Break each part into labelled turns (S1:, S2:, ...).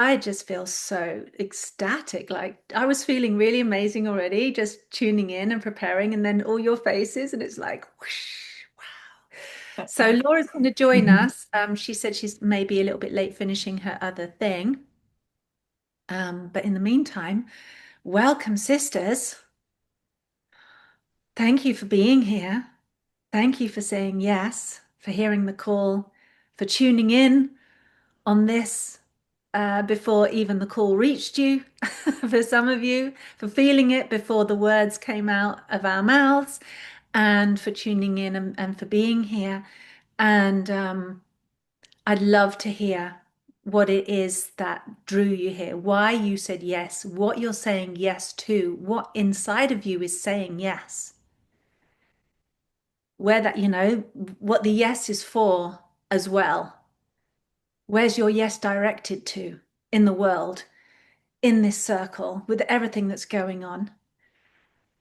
S1: I just feel so ecstatic. Like I was feeling really amazing already, just tuning in and preparing, and then all your faces, and it's like, whoosh, wow. So Laura's going to join us. She said she's maybe a little bit late finishing her other thing. But in the meantime, welcome, sisters. Thank you for being here. Thank you for saying yes, for hearing the call, for tuning in on this before even the call reached you, for some of you, for feeling it before the words came out of our mouths, and for tuning in and for being here. And I'd love to hear what it is that drew you here, why you said yes, what you're saying yes to, what inside of you is saying yes, where that, what the yes is for as well. Where's your yes directed to in the world, in this circle, with everything that's going on?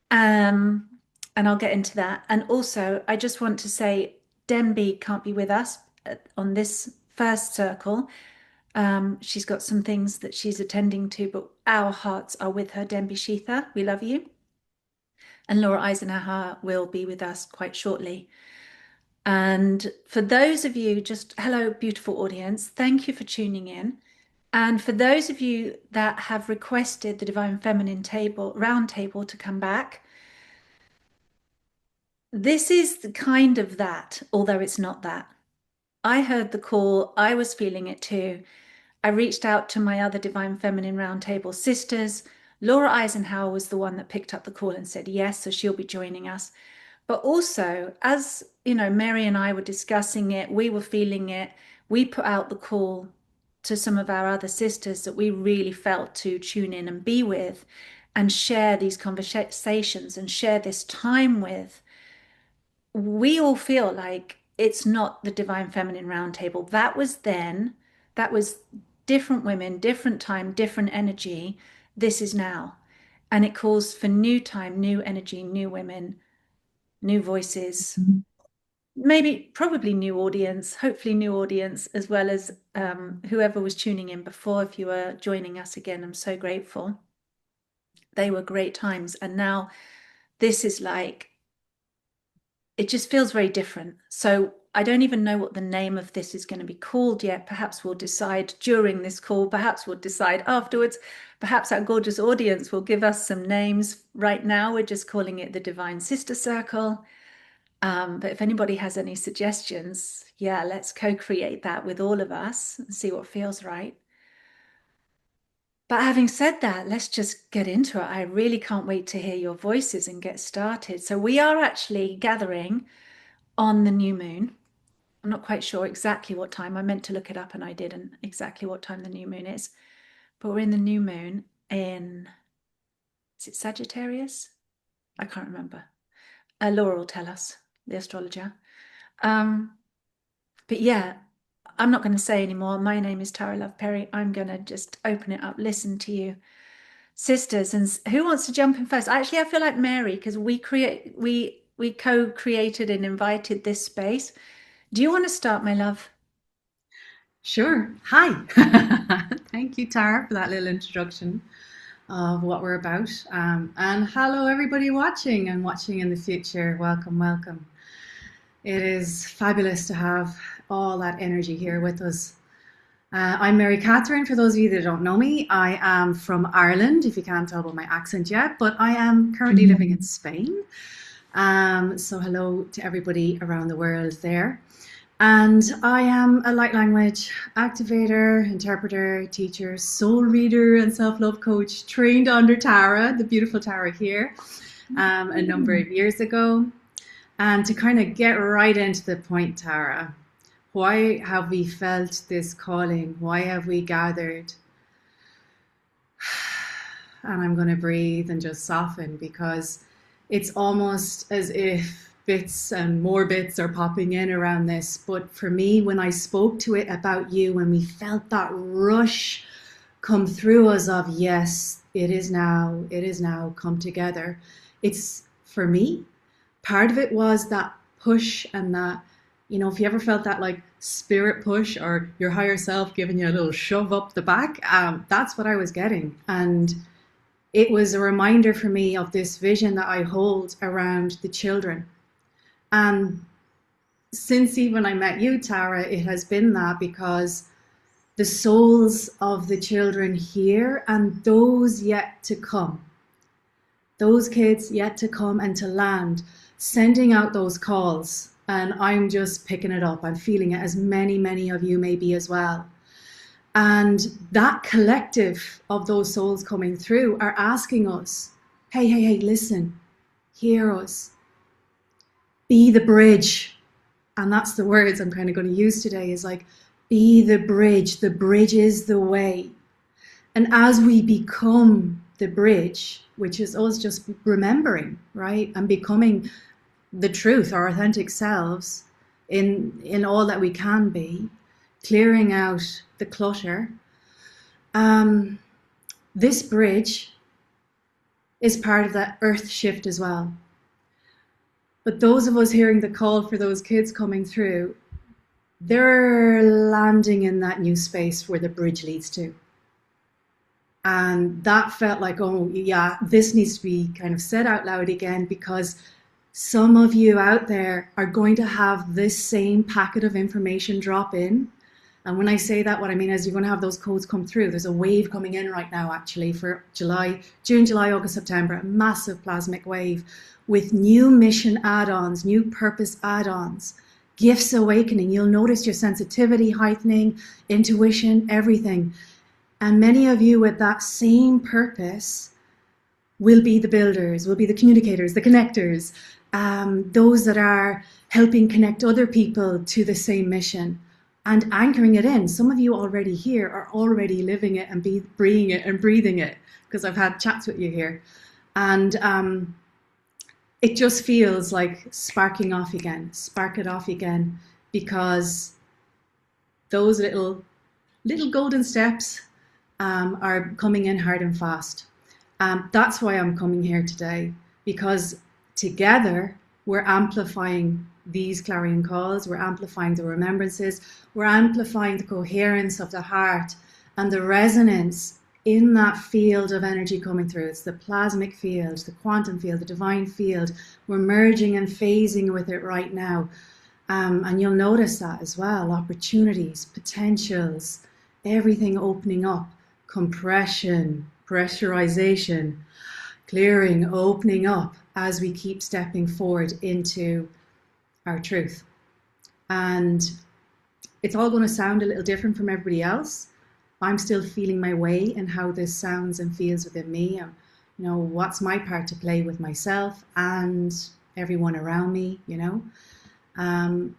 S1: Um, and I'll get into that. And also, I just want to say, Denby can't be with us on this first circle. She's got some things that she's attending to, but our hearts are with her. Denby Sheetha, we love you. And Laura Eisenhower will be with us quite shortly. And for those of you, just hello, beautiful audience, thank you for tuning in. And for those of you that have requested the Divine Feminine round table to come back, this is the kind of that, although it's not that. I heard the call, I was feeling it too. I reached out to my other Divine Feminine Roundtable sisters. Laura Eisenhower was the one that picked up the call and said yes, so she'll be joining us. But also, as you know, Mary and I were discussing it, we were feeling it. We put out the call to some of our other sisters that we really felt to tune in and be with and share these conversations and share this time with. We all feel like it's not the Divine Feminine Roundtable. That was then, that was different women, different time, different energy. This is now. And it calls for new time, new energy, new women, new voices, maybe probably new audience, hopefully new audience, as well as whoever was tuning in before. If you are joining us again, I'm so grateful. They were great times. And now this is like, it just feels very different. So I don't even know what the name of this is going to be called yet. Perhaps we'll decide during this call, perhaps we'll decide afterwards. Perhaps our gorgeous audience will give us some names. Right now, we're just calling it the Divine Sister Circle. But if anybody has any suggestions, yeah, let's co-create that with all of us and see what feels right. But having said that, let's just get into it. I really can't wait to hear your voices and get started. So we are actually gathering on the new moon. I'm not quite sure exactly what time. I meant to look it up and I didn't exactly what time the new moon is. But we're in the new moon is it Sagittarius? I can't remember. Laura will tell us, the astrologer. But yeah, I'm not going to say anymore. My name is Tara Love Perry. I'm going to just open it up, listen to you, sisters. And who wants to jump in first? Actually, I feel like Mary, because we co-created and invited this space. Do you want to start, my love?
S2: Sure. Hi. Thank you, Tara, for that little introduction of what we're about. And hello, everybody watching and watching in the future. Welcome, welcome. It is fabulous to have all that energy here with us. I'm Mary Catherine, for those of you that don't know me. I am from Ireland, if you can't tell by my accent yet, but I am currently living in Spain. So hello to everybody around the world there. And I am a light language activator, interpreter, teacher, soul reader, and self-love coach trained under Tara, the beautiful Tara here, a number of years ago. And to kind of get right into the point, Tara, why have we felt this calling? Why have we gathered? And I'm going to breathe and just soften, because it's almost as if bits and more bits are popping in around this. But for me, when I spoke to it about you, when we felt that rush come through us of, yes, it is now, come together. It's, for me, part of it was that push and that You know, if you ever felt that like spirit push or your higher self giving you a little shove up the back, that's what I was getting. And it was a reminder for me of this vision that I hold around the children. And since even I met you, Tara, it has been that, because the souls of the children here and those yet to come, those kids yet to come and to land, sending out those calls. And I'm just picking it up. I'm feeling it, as many of you may be as well. And that collective of those souls coming through are asking us, hey, listen, hear us, be the bridge. And that's the words I'm kind of going to use today, is like, be the bridge. The bridge is the way. And as we become the bridge, which is us just remembering, right? And becoming the truth, our authentic selves in all that we can be, clearing out the clutter. This bridge is part of that earth shift as well. But those of us hearing the call for those kids coming through, they're landing in that new space where the bridge leads to. And that felt like, oh yeah, this needs to be kind of said out loud again, because some of you out there are going to have this same packet of information drop in. And when I say that, what I mean is you're going to have those codes come through. There's a wave coming in right now, actually, for June, July, August, September, a massive plasmic wave with new mission add-ons, new purpose add-ons, gifts awakening. You'll notice your sensitivity heightening, intuition, everything. And many of you with that same purpose will be the builders, will be the communicators, the connectors, those that are helping connect other people to the same mission and anchoring it in. Some of you already here are already living it and breathing it, because I've had chats with you here. And it just feels like spark it off again, because those little golden steps are coming in hard and fast. That's why I'm coming here today, because together we're amplifying these clarion calls, we're amplifying the remembrances, we're amplifying the coherence of the heart and the resonance in that field of energy coming through. It's the plasmic field, the quantum field, the divine field. We're merging and phasing with it right now. And you'll notice that as well, opportunities, potentials, everything opening up, compression, pressurization, clearing, opening up as we keep stepping forward into our truth. And it's all going to sound a little different from everybody else. I'm still feeling my way in how this sounds and feels within me. You know, what's my part to play with myself and everyone around me, you know.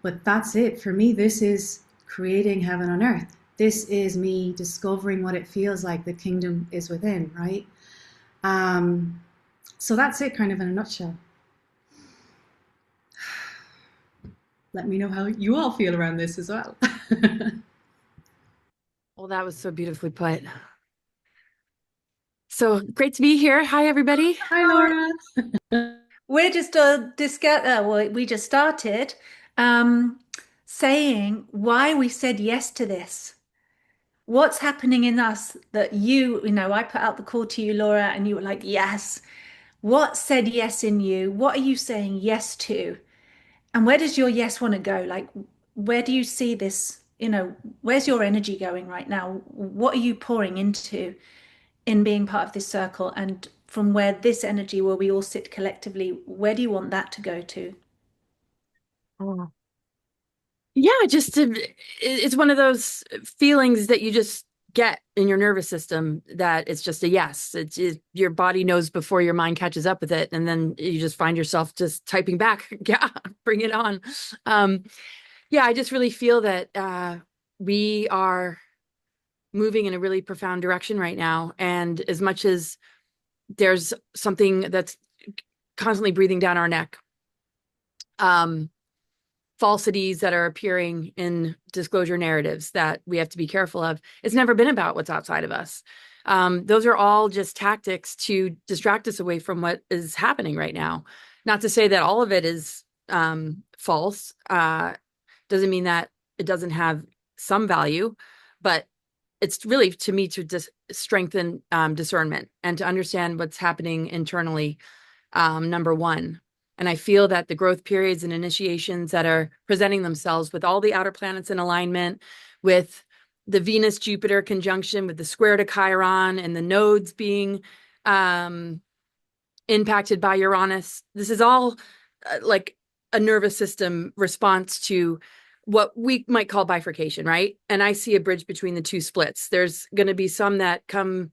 S2: But that's it. For me, this is creating heaven on earth. This is me discovering what it feels like the kingdom is within, right? So that's it, kind of in a nutshell. Let me know how you all feel around this as well.
S3: Well, that was so beautifully put. So great to be here. Hi, everybody.
S2: Hi, Laura.
S1: We're just we just started saying why we said yes to this. What's happening in us that you know, I put out the call to you, Laura, and you were like, yes. What said yes in you? What are you saying yes to? And where does your yes want to go? Like, where do you see this? You know, where's your energy going right now? What are you pouring into in being part of this circle? And from where this energy, where we all sit collectively, where do you want that to go to?
S3: Oh. Yeah, it's one of those feelings that you just get in your nervous system that it's just a yes. Your body knows before your mind catches up with it, and then you just find yourself just typing back, yeah, bring it on. Yeah, I just really feel that we are moving in a really profound direction right now. And as much as there's something that's constantly breathing down our neck, falsities that are appearing in disclosure narratives that we have to be careful of. It's never been about what's outside of us. Those are all just tactics to distract us away from what is happening right now. Not to say that all of it is false. Doesn't mean that it doesn't have some value, but it's really, to me, to just strengthen discernment and to understand what's happening internally, number one. And I feel that the growth periods and initiations that are presenting themselves with all the outer planets in alignment, with the Venus-Jupiter conjunction, with the square to Chiron, and the nodes being impacted by Uranus, this is all like a nervous system response to what we might call bifurcation, right? And I see a bridge between the two splits. There's going to be some that come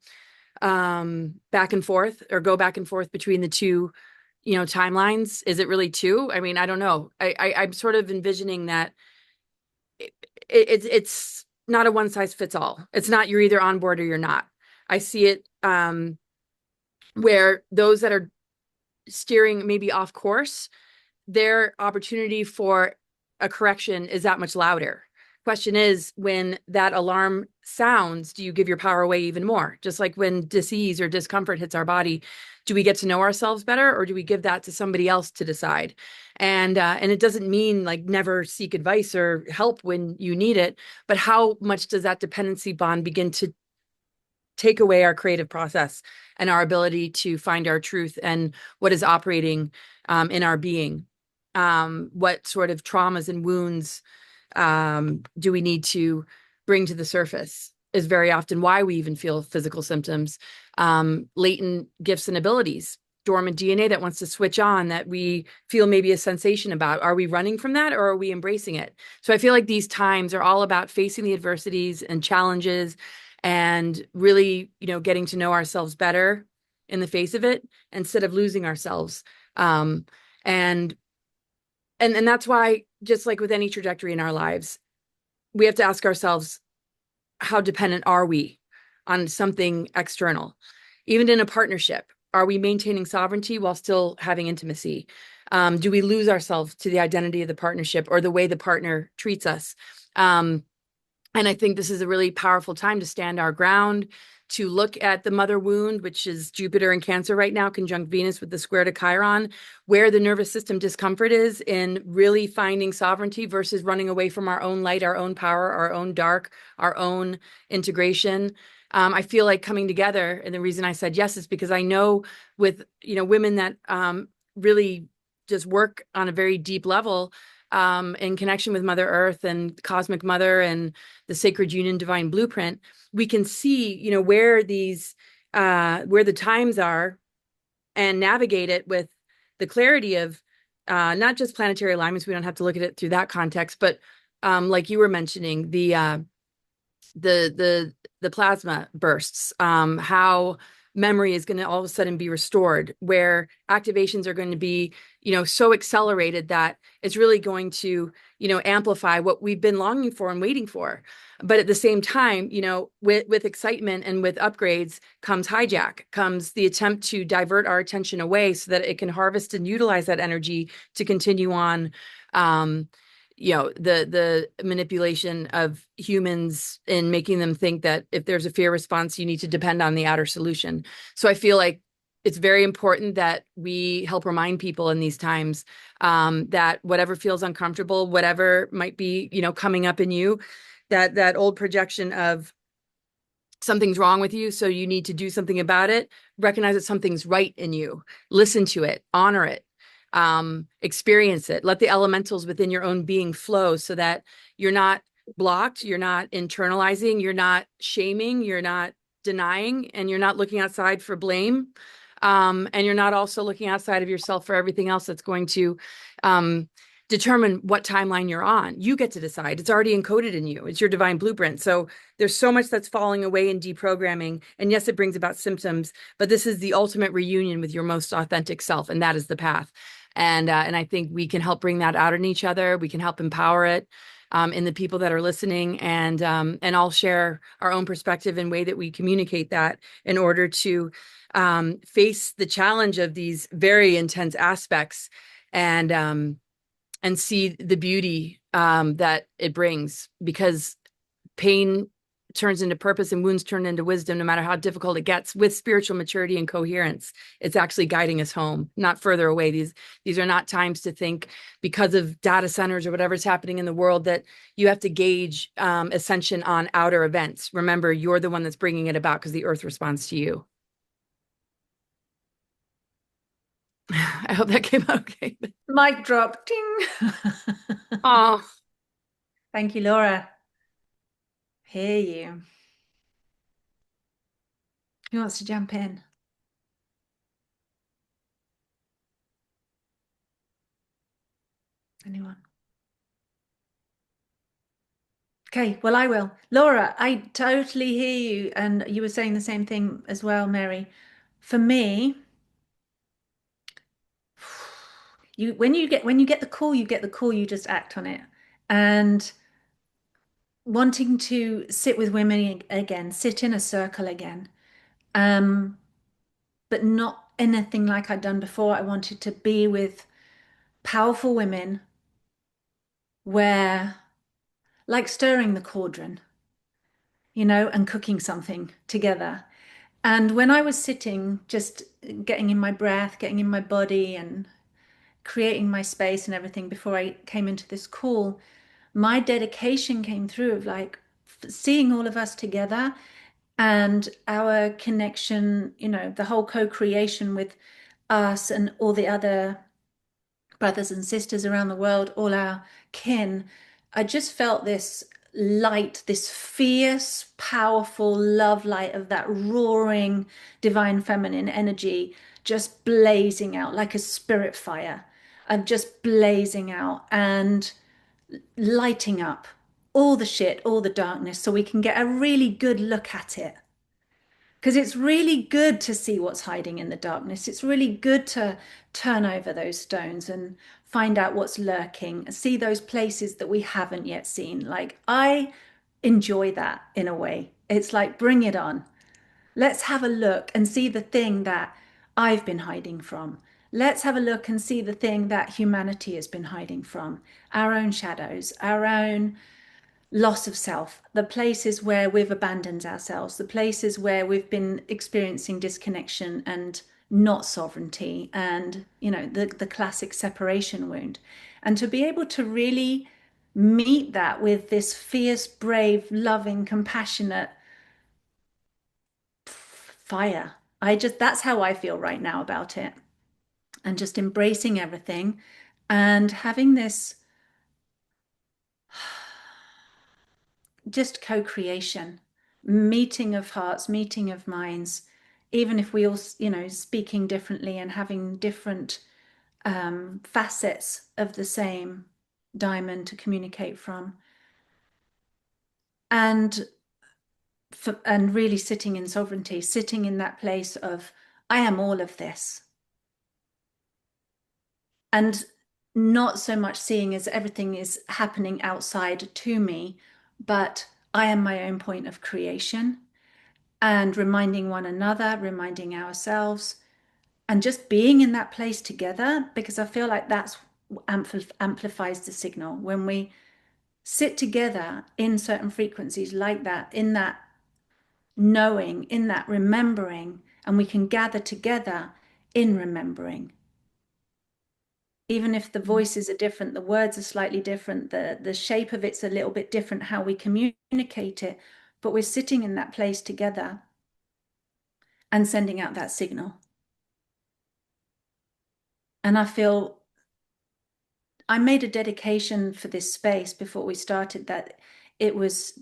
S3: back and forth, or go back and forth between the two, timelines. Is it really two? I mean, I don't know. I'm sort of envisioning that it's not a one size fits all. It's not you're either on board or you're not. I see it where those that are steering maybe off course, their opportunity for a correction is that much louder. Question is, when that alarm sounds, do you give your power away even more? Just like when disease or discomfort hits our body, do we get to know ourselves better, or do we give that to somebody else to decide? And it doesn't mean like never seek advice or help when you need it, but how much does that dependency bond begin to take away our creative process and our ability to find our truth and what is operating in our being? What sort of traumas and wounds do we need to bring to the surface is very often why we even feel physical symptoms. Latent gifts and abilities, dormant DNA that wants to switch on, that we feel maybe a sensation about. Are we running from that, or are we embracing it? So I feel like these times are all about facing the adversities and challenges and really, getting to know ourselves better in the face of it instead of losing ourselves. And that's why, just like with any trajectory in our lives, we have to ask ourselves, how dependent are we on something external? Even in a partnership, are we maintaining sovereignty while still having intimacy? Do we lose ourselves to the identity of the partnership or the way the partner treats us? And I think this is a really powerful time to stand our ground, to look at the mother wound, which is Jupiter in Cancer right now, conjunct Venus with the square to Chiron, where the nervous system discomfort is in really finding sovereignty versus running away from our own light, our own power, our own dark, our own integration. I feel like coming together, and the reason I said yes is because I know with, women that really just work on a very deep level in connection with Mother Earth and Cosmic Mother and the Sacred Union Divine Blueprint, we can see, where these, where the times are, and navigate it with the clarity of not just planetary alignments. We don't have to look at it through that context, but like you were mentioning, the plasma bursts, how memory is going to all of a sudden be restored, where activations are going to be, so accelerated that it's really going to, amplify what we've been longing for and waiting for. But at the same time, with excitement and with upgrades comes hijack, comes the attempt to divert our attention away so that it can harvest and utilize that energy to continue on, the manipulation of humans in making them think that if there's a fear response, you need to depend on the outer solution. So I feel like it's very important that we help remind people in these times that whatever feels uncomfortable, whatever might be, coming up in you, that old projection of something's wrong with you, so you need to do something about it, recognize that something's right in you, listen to it, honor it, experience it, let the elementals within your own being flow so that you're not blocked, you're not internalizing, you're not shaming, you're not denying, and you're not looking outside for blame. And you're not also looking outside of yourself for everything else that's going to determine what timeline you're on. You get to decide. It's already encoded in you. It's your divine blueprint. So there's so much that's falling away in deprogramming. And yes, it brings about symptoms, but this is the ultimate reunion with your most authentic self. And that is the path. And I think we can help bring that out in each other. We can help empower it in the people that are listening, and all share our own perspective and way that we communicate that in order to face the challenge of these very intense aspects and see the beauty that it brings, because pain turns into purpose and wounds turn into wisdom, no matter how difficult it gets, with spiritual maturity and coherence. It's actually guiding us home, not further away. These are not times to think, because of data centers or whatever's happening in the world, that you have to gauge ascension on outer events. Remember, you're the one that's bringing it about, because the earth responds to you. I hope that came out okay.
S1: Mic drop. Ding.
S3: Oh,
S1: Thank you, Laura. Hear you. Who wants to jump in? Anyone? Okay, well, I will. Laura, I totally hear you. And you were saying the same thing as well, Mary. For me, when you get the call, you get the call, you just act on it. And wanting to sit with women again, sit in a circle again. But not anything like I'd done before. I wanted to be with powerful women where, like stirring the cauldron, and cooking something together. And when I was sitting, just getting in my breath, getting in my body, and creating my space and everything before I came into this call, my dedication came through of like seeing all of us together and our connection, the whole co-creation with us and all the other brothers and sisters around the world, all our kin. I just felt this light, this fierce, powerful love light of that roaring divine feminine energy just blazing out like a spirit fire. I'm just blazing out and lighting up all the shit, all the darkness, so we can get a really good look at it. Because it's really good to see what's hiding in the darkness. It's really good to turn over those stones and find out what's lurking, see those places that we haven't yet seen. Like, I enjoy that in a way. It's like, bring it on. Let's have a look and see the thing that I've been hiding from. Let's have a look and see the thing that humanity has been hiding from. Our own shadows, our own loss of self, the places where we've abandoned ourselves, the places where we've been experiencing disconnection and not sovereignty, and the classic separation wound. And to be able to really meet that with this fierce, brave, loving, compassionate fire. That's how I feel right now about it. And just embracing everything and having this just co-creation, meeting of hearts, meeting of minds, even if we all, speaking differently and having different facets of the same diamond to communicate from. And really sitting in sovereignty, sitting in that place of, I am all of this. And not so much seeing as everything is happening outside to me, but I am my own point of creation, and reminding one another, reminding ourselves, and just being in that place together, because I feel like that's amplifies the signal. When we sit together in certain frequencies like that, in that knowing, in that remembering, and we can gather together in remembering. Even if the voices are different, the words are slightly different, the shape of it's a little bit different, how we communicate it, but we're sitting in that place together and sending out that signal. And I feel I made a dedication for this space before we started, that it was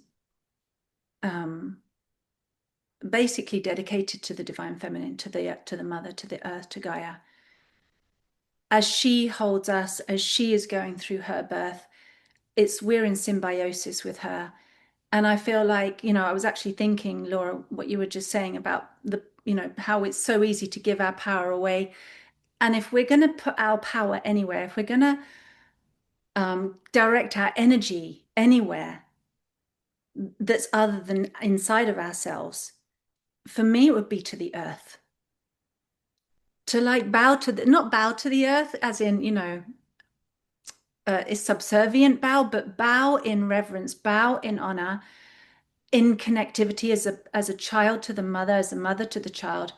S1: basically dedicated to the divine feminine, to the mother, to the earth, to Gaia. As she holds us, as she is going through her birth, we're in symbiosis with her. And I feel like, I was actually thinking, Laura, what you were just saying about how it's so easy to give our power away. And if we're going to put our power anywhere, if we're going to direct our energy anywhere that's other than inside of ourselves, for me, it would be to the earth. To like not bow to the earth as in, is subservient bow, but bow in reverence, bow in honor, in connectivity as a child to the mother, as a mother to the child,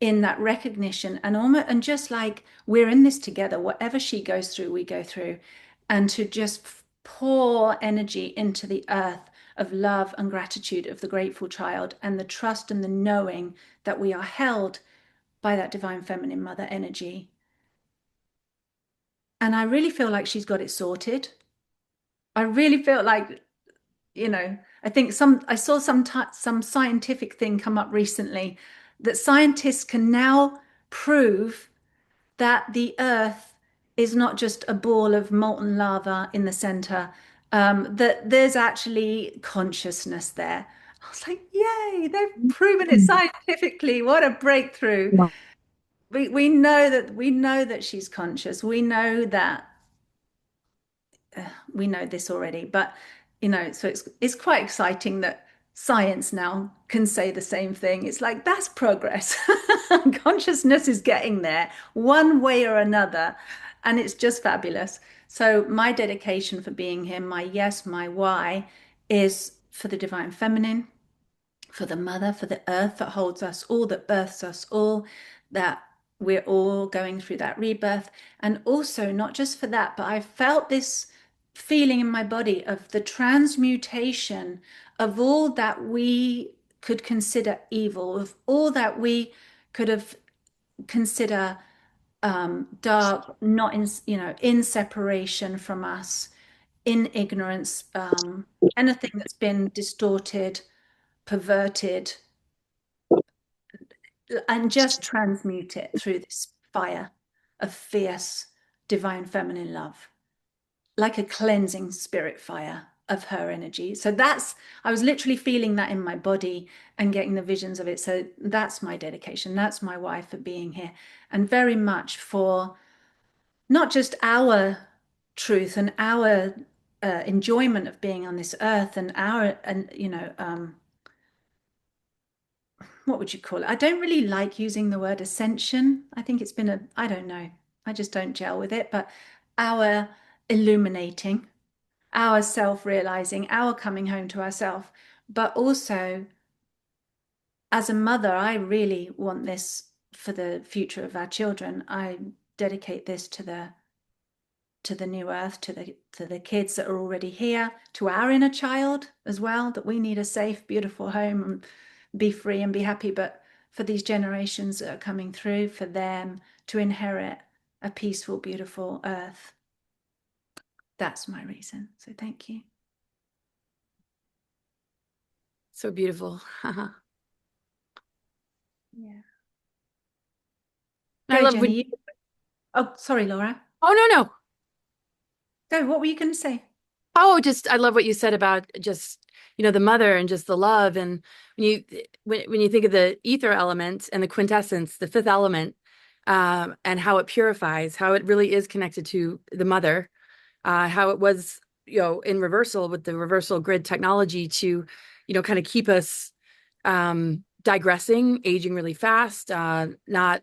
S1: in that recognition, and almost, and just like we're in this together, whatever she goes through, we go through, and to just pour energy into the earth of love and gratitude of the grateful child, and the trust and the knowing that we are held by that divine feminine mother energy. And I really feel like she's got it sorted. I really feel like, I think I saw some scientific thing come up recently that scientists can now prove that the earth is not just a ball of molten lava in the center, that there's actually consciousness there. I was like, yay, they've proven it scientifically. What a breakthrough. We know that she's conscious. We know this already, but so it's quite exciting that science now can say the same thing. It's like that's progress. Consciousness is getting there one way or another, and it's just fabulous. So my dedication for being here, my yes, my why, is for the divine feminine, for the mother, for the earth that holds us all, that births us all, that we're all going through that rebirth. And also, not just for that, but I felt this feeling in my body of the transmutation of all that we could consider evil, of all that we could have consider dark, not in separation from us, in ignorance, anything that's been distorted, perverted, and just transmute it through this fire of fierce divine feminine love, like a cleansing spirit fire of her energy. So I was literally feeling that in my body and getting the visions of it. So that's my dedication. That's my why for being here, and very much for not just our truth and our enjoyment of being on this earth, and what would you call it? I don't really like using the word ascension. I think it's been I don't know. I just don't gel with it. But our illuminating, our self-realizing, our coming home to ourselves. But also, as a mother, I really want this for the future of our children. I dedicate this to the new earth, to the kids that are already here, to our inner child as well, that we need a safe, beautiful home and be free and be happy. But for these generations that are coming through, for them to inherit a peaceful, beautiful earth. That's my reason. So thank you.
S3: So beautiful.
S1: Yeah.
S3: I
S1: Go,
S3: love
S1: Jenny. Oh, sorry, Laura.
S3: Oh, no.
S1: Go. What were you going to say?
S3: Oh, I love what you said about just, the mother and just the love. And when you think of the ether element and the quintessence, the fifth element, and how it purifies, how it really is connected to the mother, how it was, in reversal with the reversal grid technology to, kind of keep us digressing, aging really fast, not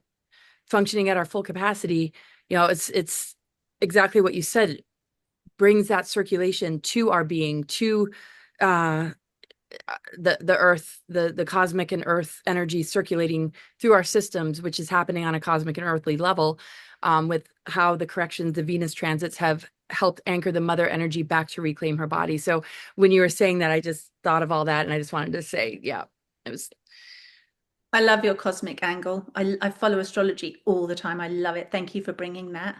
S3: functioning at our full capacity. It's exactly what you said. Brings that circulation to our being, to the earth, the cosmic and earth energy circulating through our systems, which is happening on a cosmic and earthly level, with how the corrections, the Venus transits have helped anchor the mother energy back to reclaim her body. So when you were saying that, I just thought of all that, and I just wanted to say, yeah, it was.
S1: I love your cosmic angle. I follow astrology all the time. I love it. Thank you for bringing that.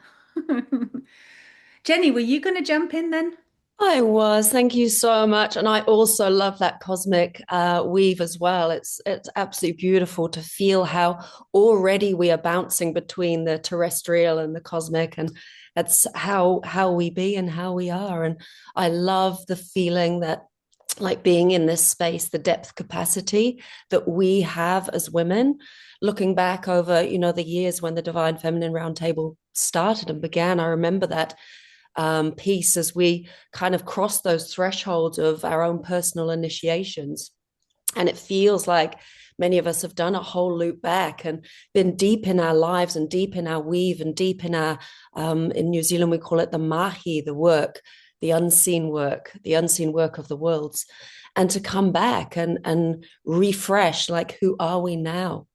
S1: Jenny, were you going to jump in then?
S4: I was. Thank you so much. And I also love that cosmic weave as well. It's absolutely beautiful to feel how already we are bouncing between the terrestrial and the cosmic, and that's how we be and how we are. And I love the feeling that, like, being in this space, the depth capacity that we have as women, looking back over, the years when the Divine Feminine Roundtable started and began. I remember that piece as we kind of cross those thresholds of our own personal initiations. And it feels like many of us have done a whole loop back and been deep in our lives and deep in our weave and deep in our, in New Zealand, we call it the mahi, the work the unseen work of the worlds, and to come back and refresh, like, who are we now?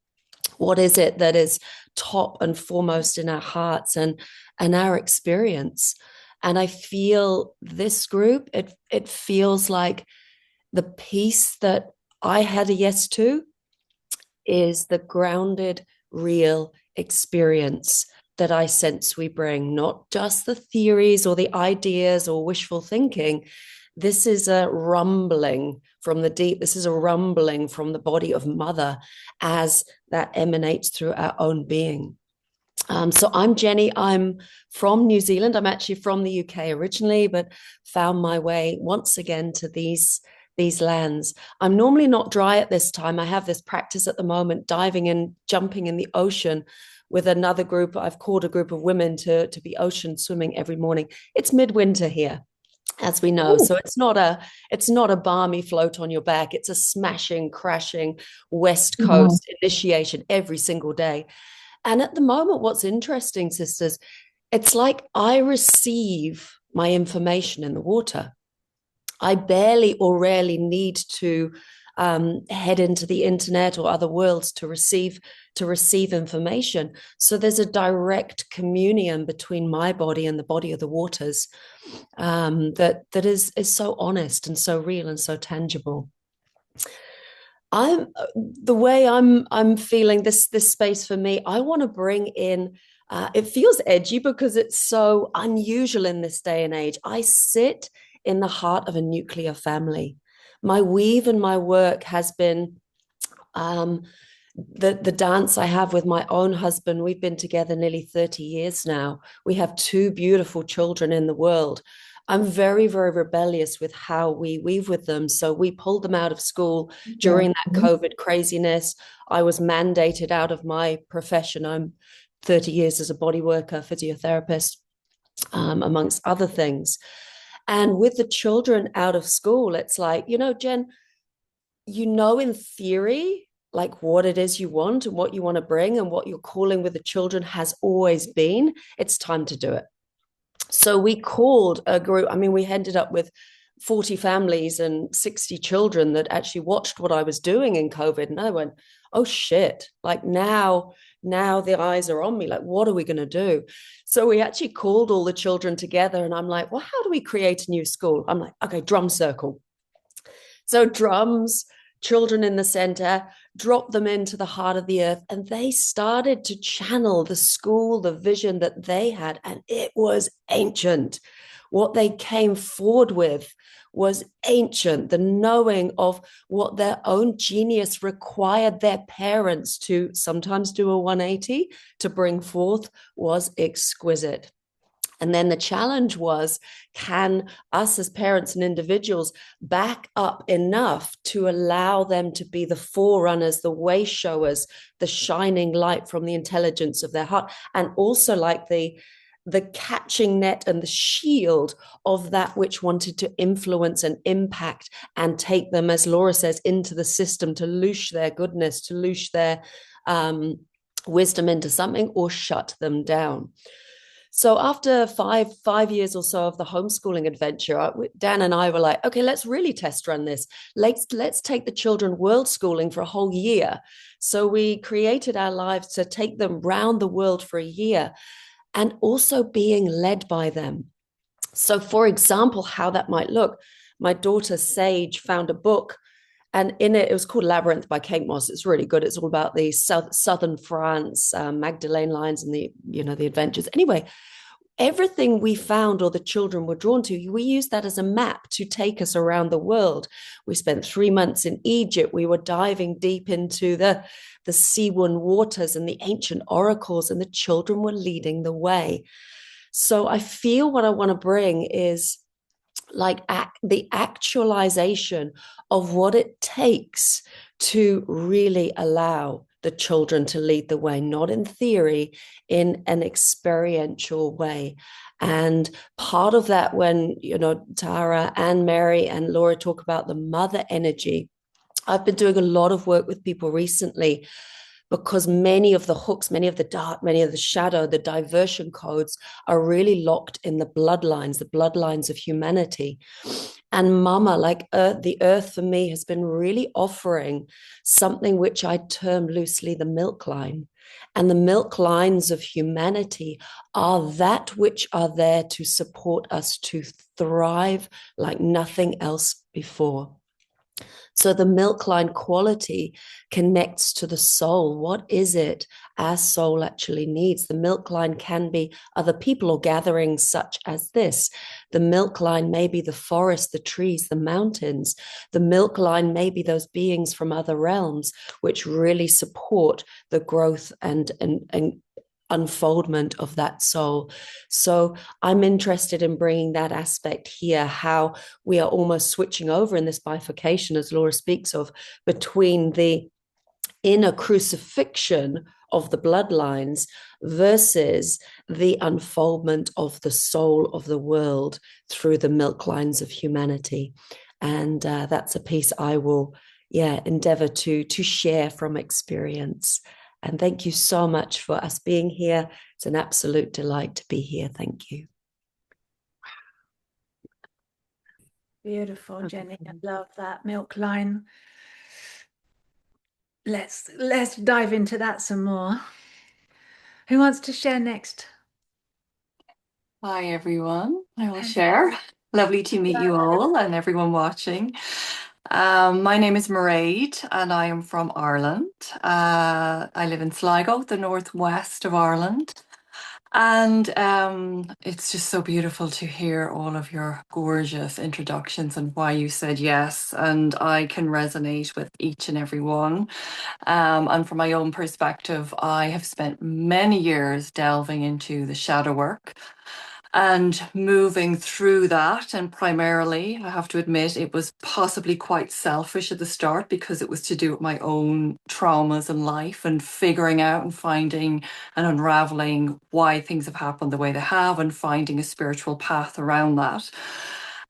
S4: What is it that is top and foremost in our hearts and our experience? And I feel this group, it feels like the piece that I had a yes to is the grounded, real experience that I sense we bring, not just the theories or the ideas or wishful thinking. This is a rumbling from the deep. This is a rumbling from the body of Mother as that emanates through our own being. So I'm JENNI. I'm from New Zealand. I'm actually from the UK originally, but found my way once again to these lands. I'm normally not dry at this time. I have this practice at the moment, diving in, jumping in the ocean with another group. I've called a group of women to be ocean swimming every morning. It's midwinter here, as we know. Ooh. So it's not a balmy float on your back. It's a smashing, crashing West Coast initiation every single day. And at the moment, what's interesting, sisters, it's like I receive my information in the water. I barely or rarely need to head into the internet or other worlds to receive information. So there's a direct communion between my body and the body of the waters that is so honest and so real and so tangible. The way I'm feeling this space for me, I want to bring in, it feels edgy because it's so unusual in this day and age. I sit in the heart of a nuclear family. My weave and my work has been the dance I have with my own husband. We've been together nearly 30 years now. We have 2 beautiful children in the world. I'm very, very rebellious with how we weave with them. So we pulled them out of school during that COVID craziness. I was mandated out of my profession. I'm 30 years as a body worker, physiotherapist, amongst other things. And with the children out of school, it's like, Jen, in theory, like what it is you want and what you want to bring and what your calling with the children has always been. It's time to do it. So we called a group. I mean, we ended up with 40 families and 60 children that actually watched what I was doing in COVID. And I went, oh shit, like now the eyes are on me. Like, what are we going to do? So we actually called all the children together and I'm like, well, how do we create a new school? I'm like, okay, drum circle. So drums, children in the center, drop them into the heart of the earth. And they started to channel the school, the vision that they had. And it was ancient. What they came forward with was ancient. The knowing of what their own genius required their parents to sometimes do a 180 to bring forth was exquisite. And then the challenge was, can us as parents and individuals back up enough to allow them to be the forerunners, the way showers, the shining light from the intelligence of their heart, and also like the catching net and the shield of that which wanted to influence and impact and take them, as Laura says, into the system to loosh their goodness, to loosh their wisdom into something or shut them down. So after five years or so of the homeschooling adventure, Dan and I were like, okay, let's really test run this. Let's take the children world schooling for a whole year. So we created our lives to take them round the world for a year and also being led by them. So for example, how that might look, my daughter Sage found a book, and in it was called Labyrinth by Kate Moss. It's really good. It's all about the southern France, Magdalene lines and the adventures. Anyway, everything we found or the children were drawn to, we used that as a map to take us around the world. We spent 3 months in Egypt. We were diving deep into the sea-worn waters and the ancient oracles, and the children were leading the way. So I feel what I want to bring is like the actualization of what it takes to really allow the children to lead the way, not in theory, in an experiential way. And part of that, when, Tara and Mary and Laura talk about the mother energy, I've been doing a lot of work with people recently because many of the hooks, many of the dark, many of the shadow, the diversion codes are really locked in the bloodlines of humanity. And Mama, like the earth for me, has been really offering something which I term loosely the milk line. And the milk lines of humanity are that which are there to support us to thrive like nothing else before. So the milk line quality connects to the soul. What is it our soul actually needs? The milk line can be other people or gatherings such as this. The milk line may be the forest, the trees, the mountains. The milk line may be those beings from other realms, which really support the growth and unfoldment of that soul. So I'm interested in bringing that aspect here, how we are almost switching over in this bifurcation, as Laura speaks of, between the inner crucifixion of the bloodlines versus the unfoldment of the soul of the world through the milk lines of humanity. And that's a piece I will endeavor to share from experience. And thank you so much for us being here. It's an absolute delight to be here. Thank you.
S1: Beautiful, Jenny. I love that milk line. Let's dive into that some more. Who wants to share next?
S5: Hi, everyone. I will share. Lovely to meet you all and everyone watching. My name is Mairead and I am from Ireland. I live in Sligo, the northwest of Ireland. And it's just so beautiful to hear all of your gorgeous introductions and why you said yes. And I can resonate with each and every one. And from my own perspective, I have spent many years delving into the shadow work and moving through that. And primarily, I have to admit, it was possibly quite selfish at the start because it was to do with my own traumas in life and figuring out and finding and unraveling why things have happened the way they have and finding a spiritual path around that.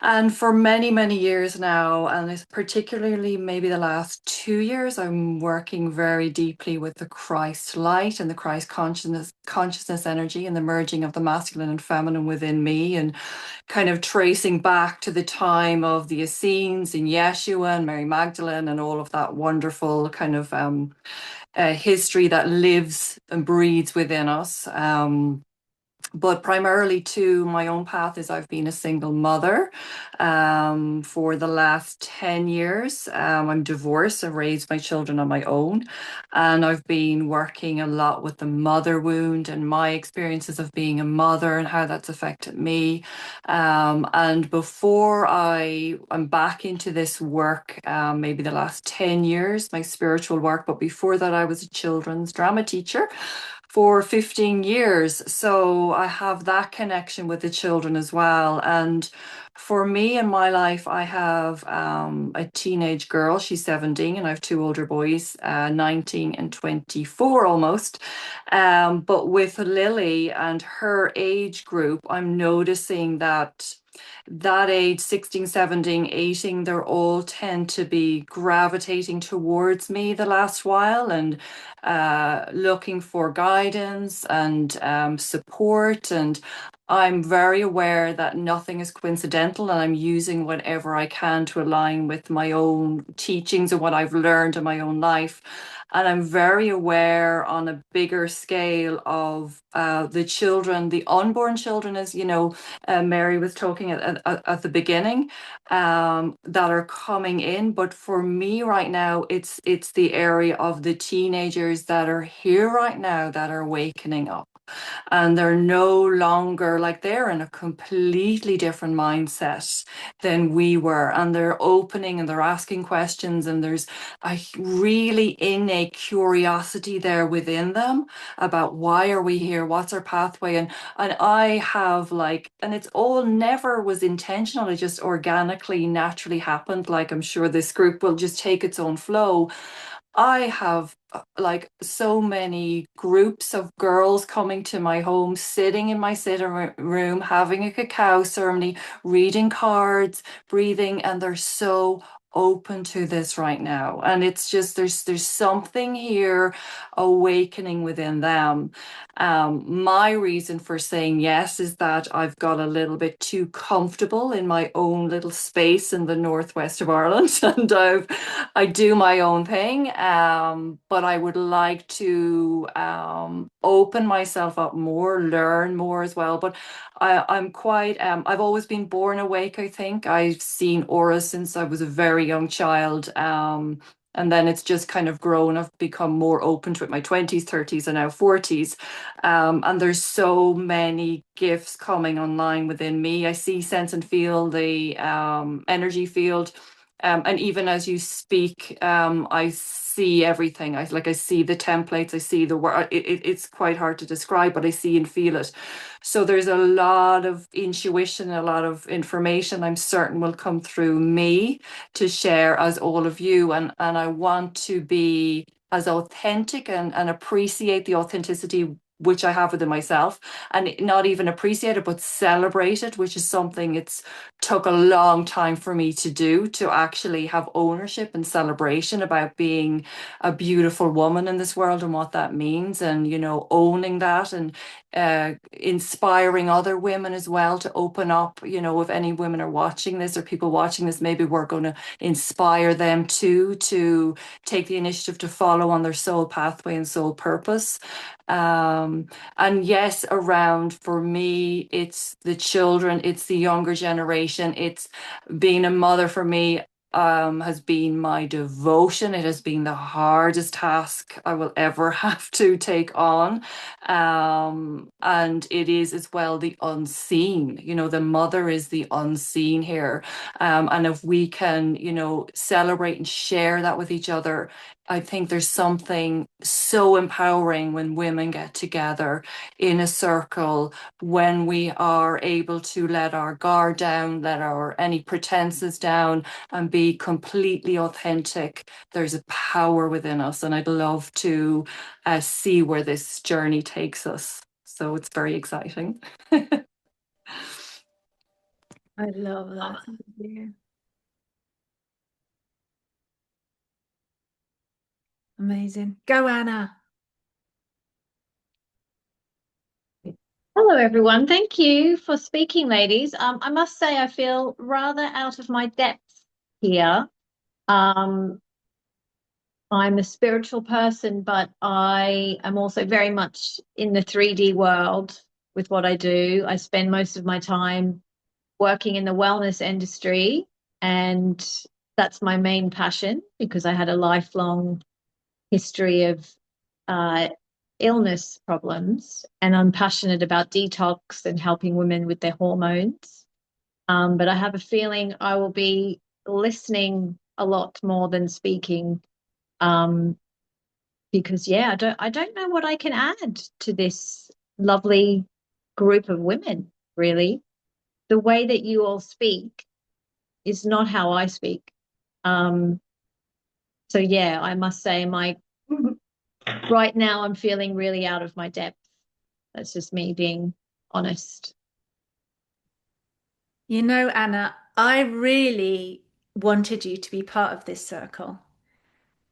S5: And for many, many years now, and it's particularly maybe the last 2 years, I'm working very deeply with the Christ light and the Christ consciousness energy and the merging of the masculine and feminine within me, and kind of tracing back to the time of the Essenes and Yeshua and Mary Magdalene and all of that wonderful kind of history that lives and breathes within us. But primarily to my own path is I've been a single mother for the last 10 years. I'm divorced. I raised my children on my own. And I've been working a lot with the mother wound and my experiences of being a mother and how that's affected me. And before I'm back into this work, maybe the last 10 years, my spiritual work. But before that, I was a children's drama teacher for 15 years. So I have that connection with the children as well. And for me in my life, I have a teenage girl. She's 17 and I have two older boys, 19 and 24 almost. But with Lily and her age group, I'm noticing that age, 16, 17, 18, they're all tend to be gravitating towards me the last while and looking for guidance and support. And I'm very aware that nothing is coincidental and I'm using whatever I can to align with my own teachings and what I've learned in my own life. And I'm very aware on a bigger scale of the children, the unborn children, as you know, Mary was talking at the beginning, that are coming in. But for me right now, it's the area of the teenagers that are here right now that are wakening up. And they're no longer like they're in a completely different mindset than we were. And they're opening and they're asking questions. And there's a really innate curiosity there within them about why are we here? What's our pathway? And I have and it's all never was intentional. It just organically, naturally happened. Like I'm sure this group will just take its own flow. I have so many groups of girls coming to my home, sitting in my sitting room, having a cacao ceremony, reading cards, breathing, and they're so open to this right now. And it's just there's something here awakening within them. My reason for saying yes is that I've got a little bit too comfortable in my own little space in the northwest of Ireland, and I do my own thing. But I would like to open myself up more, learn more as well. But I'm quite, I've always been born awake, I think. I've seen auras since I was a very young child. And then it's just kind of grown. I've become more open to it, my 20s, 30s, and now 40s. And there's so many gifts coming online within me. I see, sense, and feel the energy field. And even as you speak, I see everything. I see the templates, I see the word. It's quite hard to describe, but I see and feel it. So there's a lot of intuition, a lot of information I'm certain will come through me to share as all of you. And I want to be as authentic and appreciate the authenticity which I have within myself, and not even appreciate it, but celebrate it, which is something it's took a long time for me to do, to actually have ownership and celebration about being a beautiful woman in this world and what that means, and owning that, and inspiring other women as well to open up. If any women are watching this, or people watching this, maybe we're going to inspire them too, to take the initiative to follow on their soul pathway and soul purpose. And yes, around, for me, it's the children, it's the younger generation, it's being a mother for me. Has been my devotion. It has been the hardest task I will ever have to take on. And it is as well the unseen. The mother is the unseen here. And if we can, celebrate and share that with each other, I think there's something so empowering when women get together in a circle, when we are able to let our guard down, let our any pretenses down, and be completely authentic. There's a power within us, and I'd love to see where this journey takes us. So it's very exciting.
S1: I love that. Thank you. Amazing. Go, Anna.
S6: Hello, everyone. Thank you for speaking, ladies. I must say I feel rather out of my depth here. I'm a spiritual person, but I am also very much in the 3D world with what I do. I spend most of my time working in the wellness industry, and that's my main passion because I had a lifelong history of illness problems, and I'm passionate about detox and helping women with their hormones. But I have a feeling I will be listening a lot more than speaking, because I don't know what I can add to this lovely group of women, really. The way that you all speak is not how I speak. So yeah, I must say right now I'm feeling really out of my depth. That's just me being honest.
S1: Anna, I really wanted you to be part of this circle.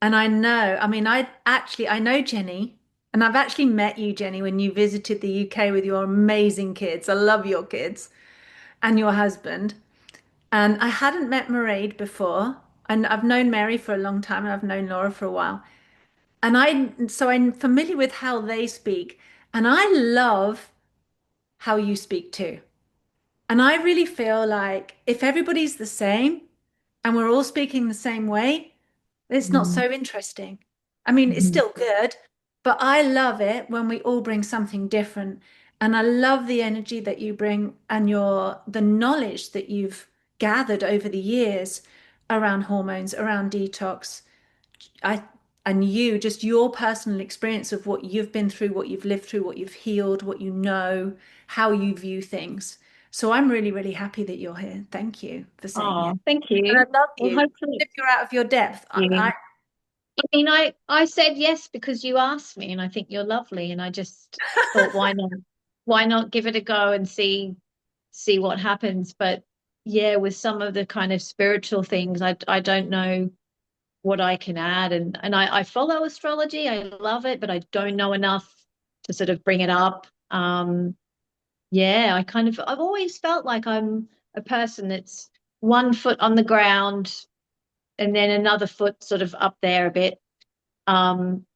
S1: And I know, I know JENNI, and I've actually met you, JENNI, when you visited the UK with your amazing kids. I love your kids and your husband. And I hadn't met Mairead before. And I've known Mary for a long time, and I've known Laura for a while. So I'm familiar with how they speak. And I love how you speak too. And I really feel like if everybody's the same and we're all speaking the same way, it's not so interesting. It's still good, but I love it when we all bring something different. And I love the energy that you bring, and the knowledge that you've gathered over the years around hormones, around detox. I and you, just your personal experience of what you've been through, what you've lived through, what you've healed, what you know, how you view things. So I'm really, really happy that you're here. Thank you for saying yes.
S6: Oh, thank you.
S1: And I love
S6: Well,
S1: you.
S6: hopefully,
S1: If you're out of your depth,
S6: I said yes because you asked me, and I think you're lovely, and I just thought, why not? Why not give it a go and see what happens? But yeah, with some of the kind of spiritual things, I don't know what I can add. And I follow astrology. I love it, but I don't know enough to sort of bring it up. Yeah, I've always felt like I'm a person that's one foot on the ground and then another foot sort of up there a bit, um,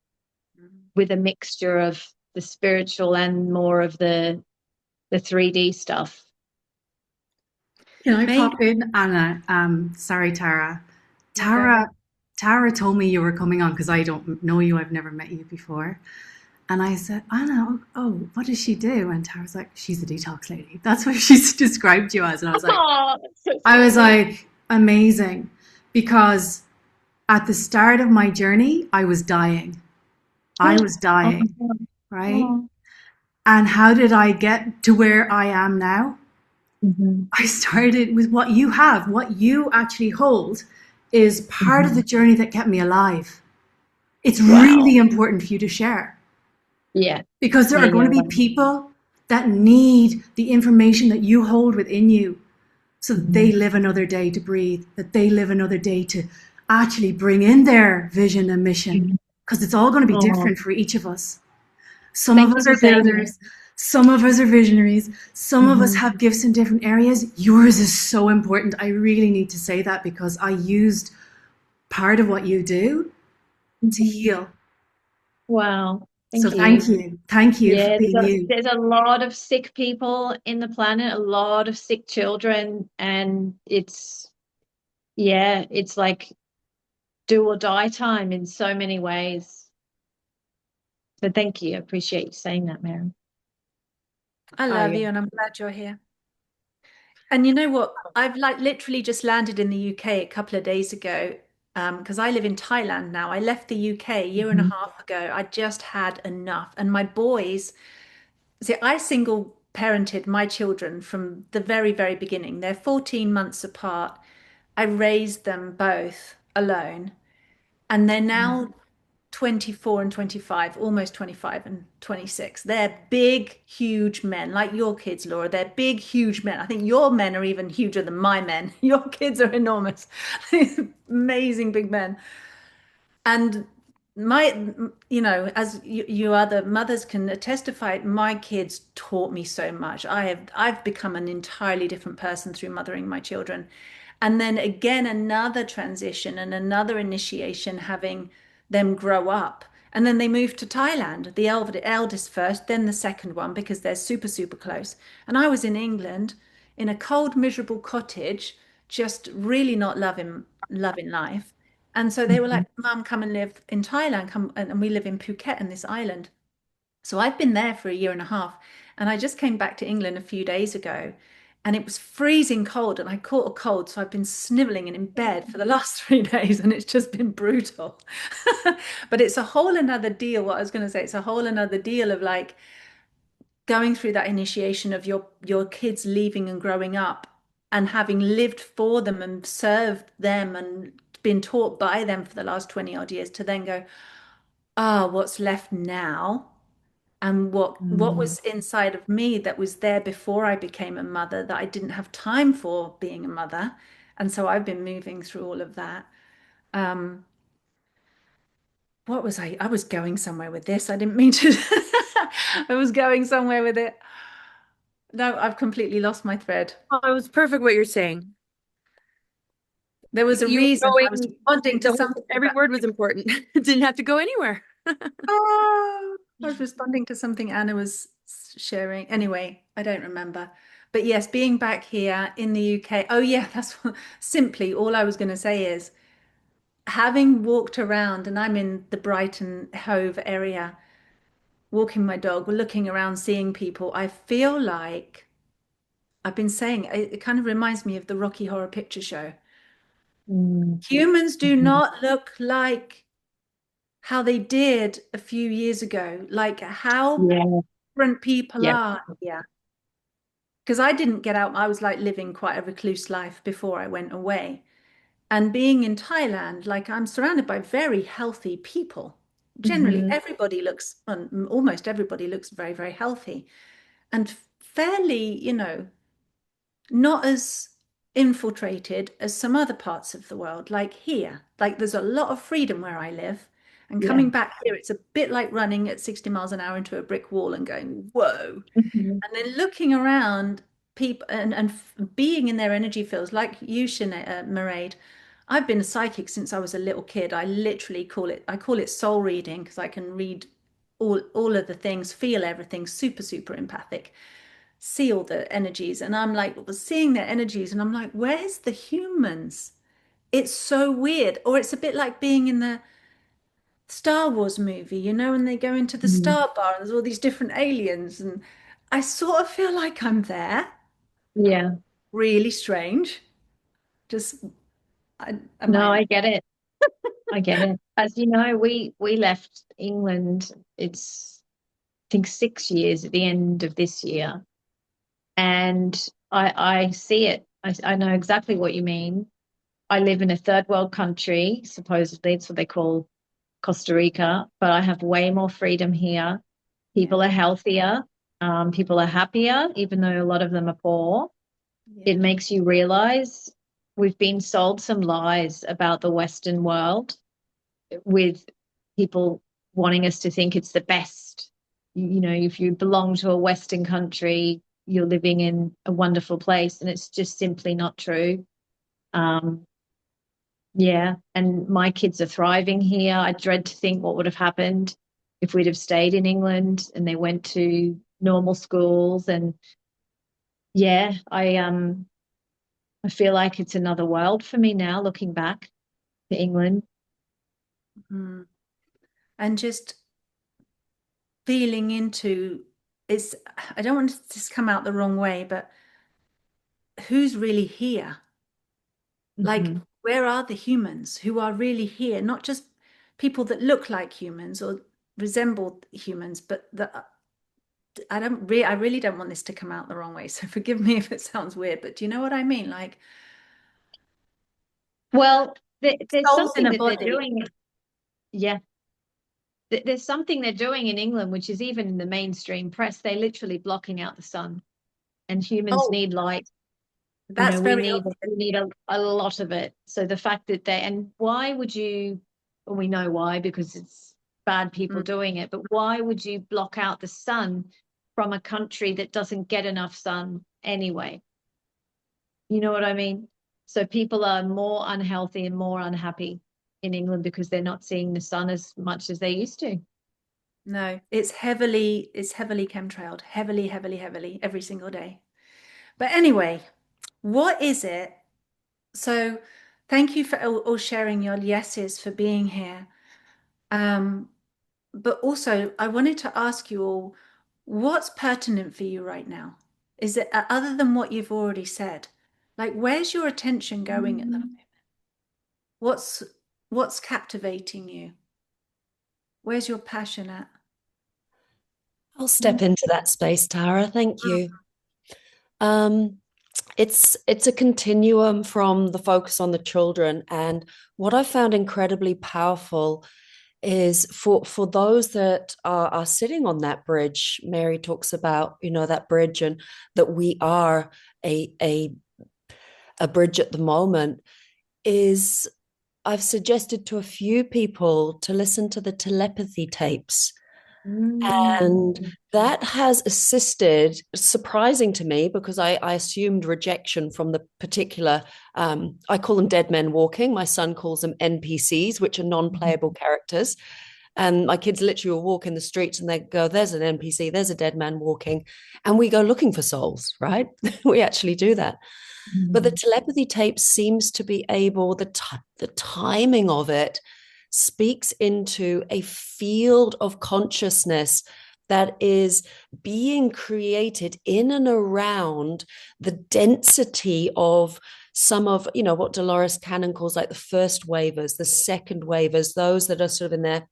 S6: with a mixture of the spiritual and more of the 3D stuff.
S2: Can I
S1: Maybe.
S2: pop in, Anna? Sorry, Tara.
S1: Yeah, go ahead.
S2: Tara told me you were coming on because I don't know you. I've never met you before. And I said, Anna, what does she do? And Tara's like, she's a detox lady. That's what she's described you as. And
S6: Oh, that's so
S2: I was
S6: sweet.
S2: like, amazing. Because at the start of my journey, I was dying. I was
S6: Oh,
S2: dying, right?
S6: oh.
S2: And how did I get to where I am now?
S6: Mhm,
S2: I started with what you have, what you actually hold is part of the
S6: mhm.
S2: journey that kept me alive. It's
S6: Wow.
S2: really important for you to share
S6: Yeah.
S2: because there
S6: Yeah,
S2: are going
S6: yeah.
S2: to be people that need the information that you hold within you so that they
S6: Mhm,
S2: live another day to breathe, that they live another day to actually bring in their vision and mission
S6: mhm.
S2: because it's all going to be
S6: Oh,
S2: different for each of us. Some of
S6: thank you
S2: us
S6: for
S2: are
S6: saying that.
S2: builders, some of us are visionaries, some of us
S6: Mhm,
S2: have gifts in different areas. Yours is so important. I really need to say that because I used part of what you do to
S6: mhm.
S2: heal.
S6: Wow.
S2: So
S6: Thank you.
S2: thank you. Thank you for
S6: Yeah,
S2: being you.
S6: there's a lot of sick people in the planet, a lot of sick children, and yeah, it's like do or die time in so many ways. So thank you. I appreciate you saying that, Mary.
S1: I
S2: Oh,
S1: love
S2: yeah.
S1: you, and I'm glad you're here. And you know what? I've like literally just landed in the UK a couple of days ago, because I live in Thailand now. I left the UK a year and a
S6: Mhm,
S1: half ago. I just had enough. And my boys, see, I single parented my children from the very, very beginning. They're 14 months apart. I raised them both alone. And they're now 24 and 25, almost 25 and 26. They're big, huge men, like your kids, Laura. They're big, huge men. I think your men are even huger than my men. Your kids are enormous, amazing big men. And my, as you other mothers can testify, my kids taught me so much. I've become an entirely different person through mothering my children. And then again, another transition and another initiation, having them grow up. And then they moved to Thailand, the eldest first, then the second one, because they're super, super close. And I was in England in a cold, miserable cottage, just really not loving life. And so they were
S6: mhm,
S1: like, Mum, come and live in Thailand, come, and we live in Phuket in this island. So I've been there for a year and a half, and I just came back to England a few days ago, and it was freezing cold, and I caught a cold, so I've been sniveling and in bed for the last 3 days, and it's just been brutal. But it's a whole another deal. What I was going to say, it's a whole another deal of like going through that initiation of your kids leaving and growing up and having lived for them and served them and been taught by them for the last 20 odd years to then go, ah, what's left now? And what
S2: Mm.
S1: was inside of me that was there before I became a mother that I didn't have time for being a mother. And so I've been moving through all of that. Um, what was I? I was going somewhere with this. I didn't mean to. I was going somewhere with it. No, I've completely lost my thread.
S3: Oh, it was perfect what you're saying.
S1: There was a
S3: You were
S1: reason I was
S3: going,
S1: responding to something
S3: every
S1: about.
S3: word was important. It didn't have to go anywhere.
S1: Oh, I was responding to something Anna was sharing. Anyway, I don't remember. But yes, being back here in the UK. Oh yeah, that's simply all I was going to say is having walked around, and I'm in the Brighton Hove area, walking my dog, looking around, seeing people. I feel like I've been saying it kind of reminds me of the Rocky Horror Picture Show.
S6: mhm,
S1: Humans do
S6: mhm.
S1: not look like how they did a few years ago, like how
S6: Yeah,
S1: different people
S6: yeah.
S1: are. Yeah. Because I didn't get out, I was like living quite a recluse life before I went away. And being in Thailand, like I'm surrounded by very healthy people. Generally,
S6: Mhm,
S1: everybody looks, almost everybody looks very, very healthy and fairly, not as infiltrated as some other parts of the world, like here. Like there's a lot of freedom where I live. And
S6: Yeah.
S1: coming back here, it's a bit like running at 60 miles an hour into a brick wall and going, whoa.
S6: Mhm.
S1: And then looking around people and being in their energy fields, like you, Mairead. I've been a psychic since I was a little kid. I literally call it soul reading because I can read all of the things, feel everything, super, super empathic, see all the energies. And I'm like seeing their energies and I'm like, where's the humans? It's so weird. Or it's a bit like being in the Star Wars movie, you know, and they go into the
S6: Mhm.
S1: Star Bar and there's all these different aliens. And I sort of feel like I'm there.
S6: Yeah.
S1: Really strange. Just, am
S6: No,
S1: I?
S6: I get it. I get it. As you know, we left England, it's I think 6 years at the end of this year. And I see it. I know exactly what you mean. I live in a third world country, supposedly it's what they call Costa Rica, but I have way more freedom here.
S1: Yeah,
S6: People are healthier. People are happier, even though a lot of them are poor. It
S1: yeah.
S6: makes you realize we've been sold some lies about the Western world with people wanting us to think it's the best. You know, if you belong to a Western country, you're living in a wonderful place, and it's just simply not true. Um, yeah, and my kids are thriving here. I dread to think what would have happened if we'd have stayed in England and they went to normal schools. And yeah, I feel like it's another world for me now looking back to England.
S1: Mm. And just feeling into it's, I don't want to just come out the wrong way, but who's really here? Like,
S6: Hmm.
S1: where are the humans who are really here? Not just people that look like humans or resemble humans, but that I really don't want this to come out the wrong way. So forgive me if it sounds weird, but do you know what I mean? Like
S6: Well, there's
S1: souls in
S6: something
S1: a
S6: that they're
S1: body.
S6: doing. Yeah, there's something they're doing in England, which is even in the mainstream press. They're literally blocking out the sun, and humans
S1: Oh,
S6: need light. You
S1: that's
S6: know, we
S1: very
S6: need
S1: obvious.
S6: we need a lot of it. So the fact that they and why would you? Well, we know why because it's bad people
S1: Mm,
S6: doing it. But why would you block out the sun from a country that doesn't get enough sun anyway? You know what I mean? So people are more unhealthy and more unhappy in England because they're not seeing the sun as much as they used to.
S1: no, it's heavily chemtrailed, heavily, heavily, heavily every single day. But anyway, what is it? So thank you for all sharing your yeses, for being here. Um, but also I wanted to ask you all, what's pertinent for you right now? Is it other than what you've already said? Like, where's your attention going at the moment? What's what's captivating you? Where's your passion at?
S4: I'll step into that space, Tara. Thank you. Um, it's a continuum from the focus on the children, and what I found incredibly powerful is for those that are sitting on that bridge. Mary talks about, you know, that bridge, and that we are a a a bridge at the moment. Is I've suggested to a few people to listen to the telepathy tapes, and
S6: Mm.
S4: that has assisted, surprising to me, because I assumed rejection from the particular, I call them dead men walking. My son calls them NPCs, which are non-playable characters. And my kids literally will walk in the streets and they go, there's an NPC, there's a dead man walking. And we go looking for souls, right? We actually do that. But the
S6: Mm.
S4: telepathy tape seems to be able, the timing of it speaks into a field of consciousness that is being created in and around the density of some of, you know, what Dolores Cannon calls like the first wavers, the second wavers, those that are sort of in their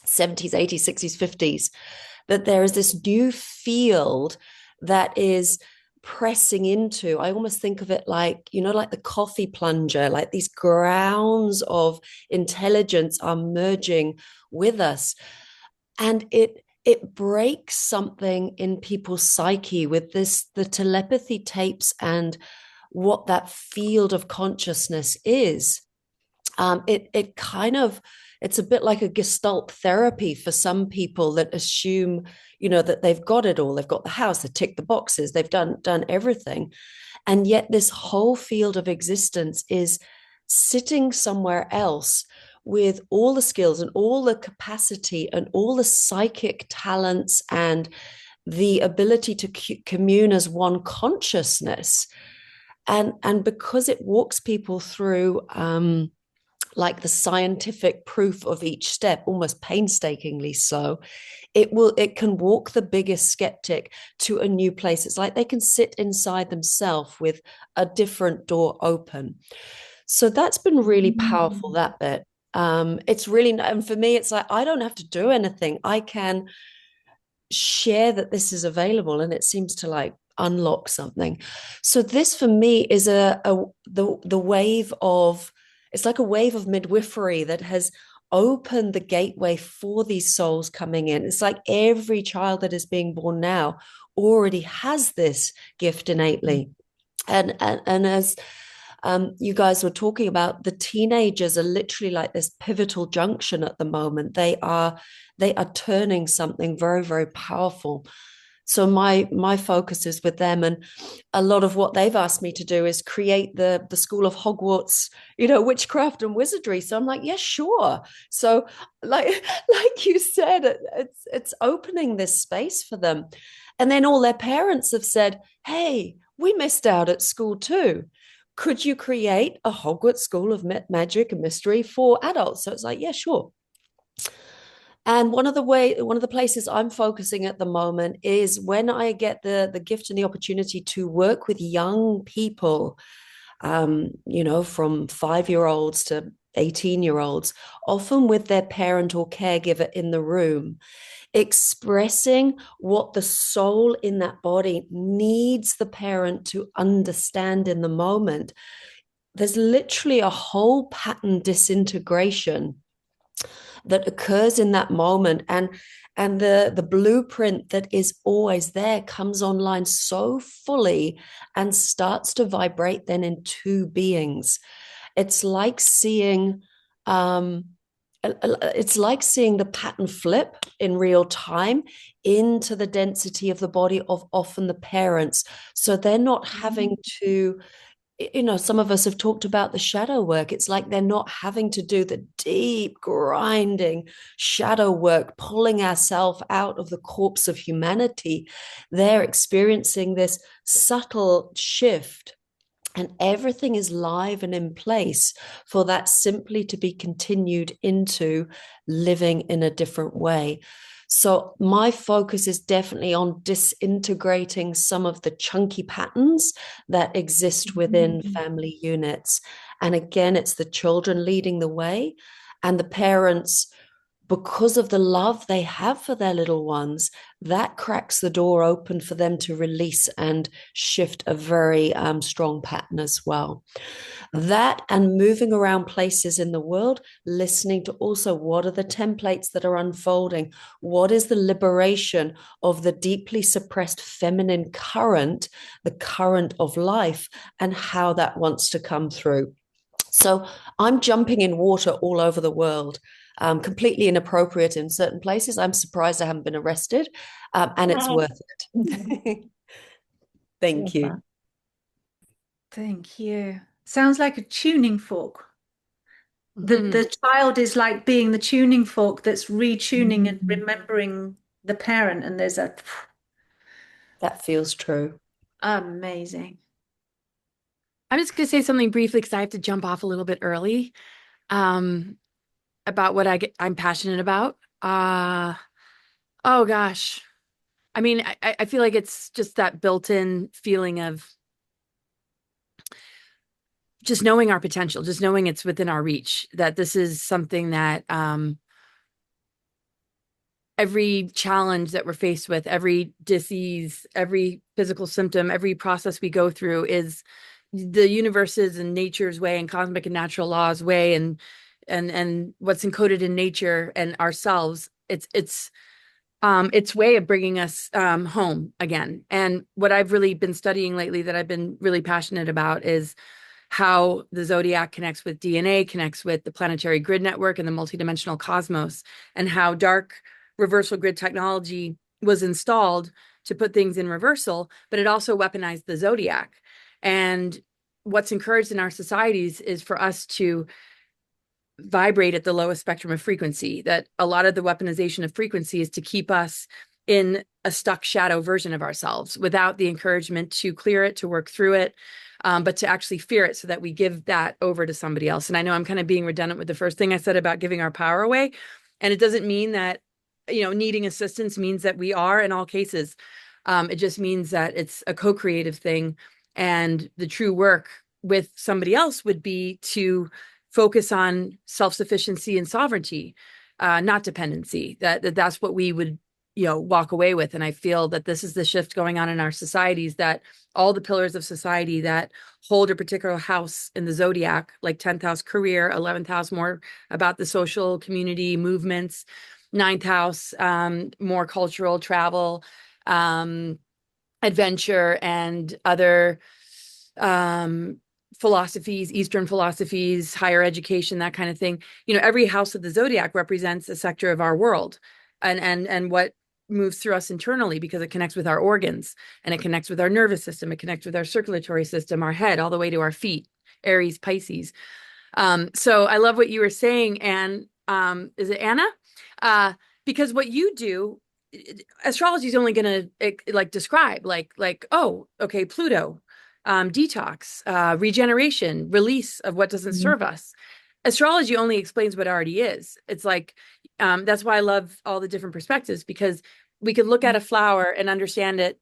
S4: 70s, 80s, 60s, 50s, that there is this new field that is pressing into. I almost think of it like, you know, like the coffee plunger, like these grounds of intelligence are merging with us. And it breaks something in people's psyche with this, the telepathy tapes and what that field of consciousness is, it's a bit like a gestalt therapy for some people that assume, that they've got it all. They've got the house, they tick the boxes, they've done everything. And yet this whole field of existence is sitting somewhere else with all the skills and all the capacity and all the psychic talents and the ability to commune as one consciousness. And because it walks people through like the scientific proof of each step, almost painstakingly so, it can walk the biggest skeptic to a new place. It's like they can sit inside themselves with a different door open. So that's been really powerful, that bit. It's really, and for me, it's like, I don't have to do anything. I can share that this is available, and it seems to like unlock something. So this for me is the wave of, it's like a wave of midwifery that has opened the gateway for these souls coming in. It's like every child that is being born now already has this gift innately. And as you guys were talking about, the teenagers are literally like this pivotal junction at the moment. They are turning something very, very powerful. So my focus is with them, and a lot of what they've asked me to do is create the school of Hogwarts, witchcraft and wizardry. So I'm like, yeah, sure. So like you said, it's opening this space for them. And then all their parents have said, hey, we missed out at school too. Could you create a Hogwarts school of magic and mystery for adults? So it's like, yeah, sure. And one of the places I'm focusing at the moment is when I get the gift and the opportunity to work with young people, from 5-year-olds to 18-year-olds, often with their parent or caregiver in the room, expressing what the soul in that body needs the parent to understand in the moment. There's literally a whole pattern disintegration that occurs in that moment, and the blueprint that is always there comes online so fully and starts to vibrate then in two beings. It's like seeing the pattern flip in real time into the density of the body of often the parents, so they're not having to, some of us have talked about the shadow work. It's like they're not having to do the deep, grinding shadow work, pulling ourselves out of the corpse of humanity. They're experiencing this subtle shift, and everything is live and in place for that simply to be continued into living in a different way. So my focus is definitely on disintegrating some of the chunky patterns that exist within family units. And again, it's the children leading the way, and the parents, because of the love they have for their little ones, that cracks the door open for them to release and shift a very strong pattern as well. That, and moving around places in the world, listening to also what are the templates that are unfolding, what is the liberation of the deeply suppressed feminine current, the current of life, and how that wants to come through. So I'm jumping in water all over the world. Completely inappropriate in certain places. I'm surprised I haven't been arrested, and it's worth it. Thank you.
S1: Thank you. Sounds like a tuning fork. The child is like being the tuning fork that's retuning and remembering the parent, and there's a
S4: that feels true.
S1: Amazing.
S3: I'm just going to say something briefly because I have to jump off a little bit early. About what I'm passionate about. Oh gosh. I mean, I feel like it's just that built-in feeling of just knowing our potential, just knowing it's within our reach, that this is something that every challenge that we're faced with, every disease, every physical symptom, every process we go through is the universe's and nature's way and cosmic and natural laws way, and what's encoded in nature and ourselves. It's its way of bringing us home again. And what I've really been studying lately that I've been really passionate about is how the zodiac connects with DNA, connects with the planetary grid network and the multidimensional cosmos, and how dark reversal grid technology was installed to put things in reversal, but it also weaponized the zodiac. And what's encouraged in our societies is for us to vibrate at the lowest spectrum of frequency, that a lot of the weaponization of frequency is to keep us in a stuck shadow version of ourselves without the encouragement to clear it, to work through it, but to actually fear it so that we give that over to somebody else. And I know I'm kind of being redundant with the first thing I said about giving our power away. And it doesn't mean that, needing assistance means that we are in all cases. It just means that it's a co-creative thing. And the true work with somebody else would be to focus on self-sufficiency and sovereignty, not dependency. That's what we would, walk away with. And I feel that this is the shift going on in our societies, that all the pillars of society that hold a particular house in the zodiac, like 10th house career, 11th house more about the social community movements, 9th house more cultural travel, adventure, and other philosophies, Eastern philosophies, higher education, that kind of thing. Every house of the zodiac represents a sector of our world, and what moves through us internally, because it connects with our organs, and it connects with our nervous system, it connects with our circulatory system, our head, all the way to our feet, Aries, Pisces. So I love what you were saying, and is it Anna? Because what you do, astrology is only going to describe oh, okay, Pluto, detox, regeneration, release of what doesn't serve us. Astrology only explains what already is. It's that's why I love all the different perspectives, because we could look at a flower and understand it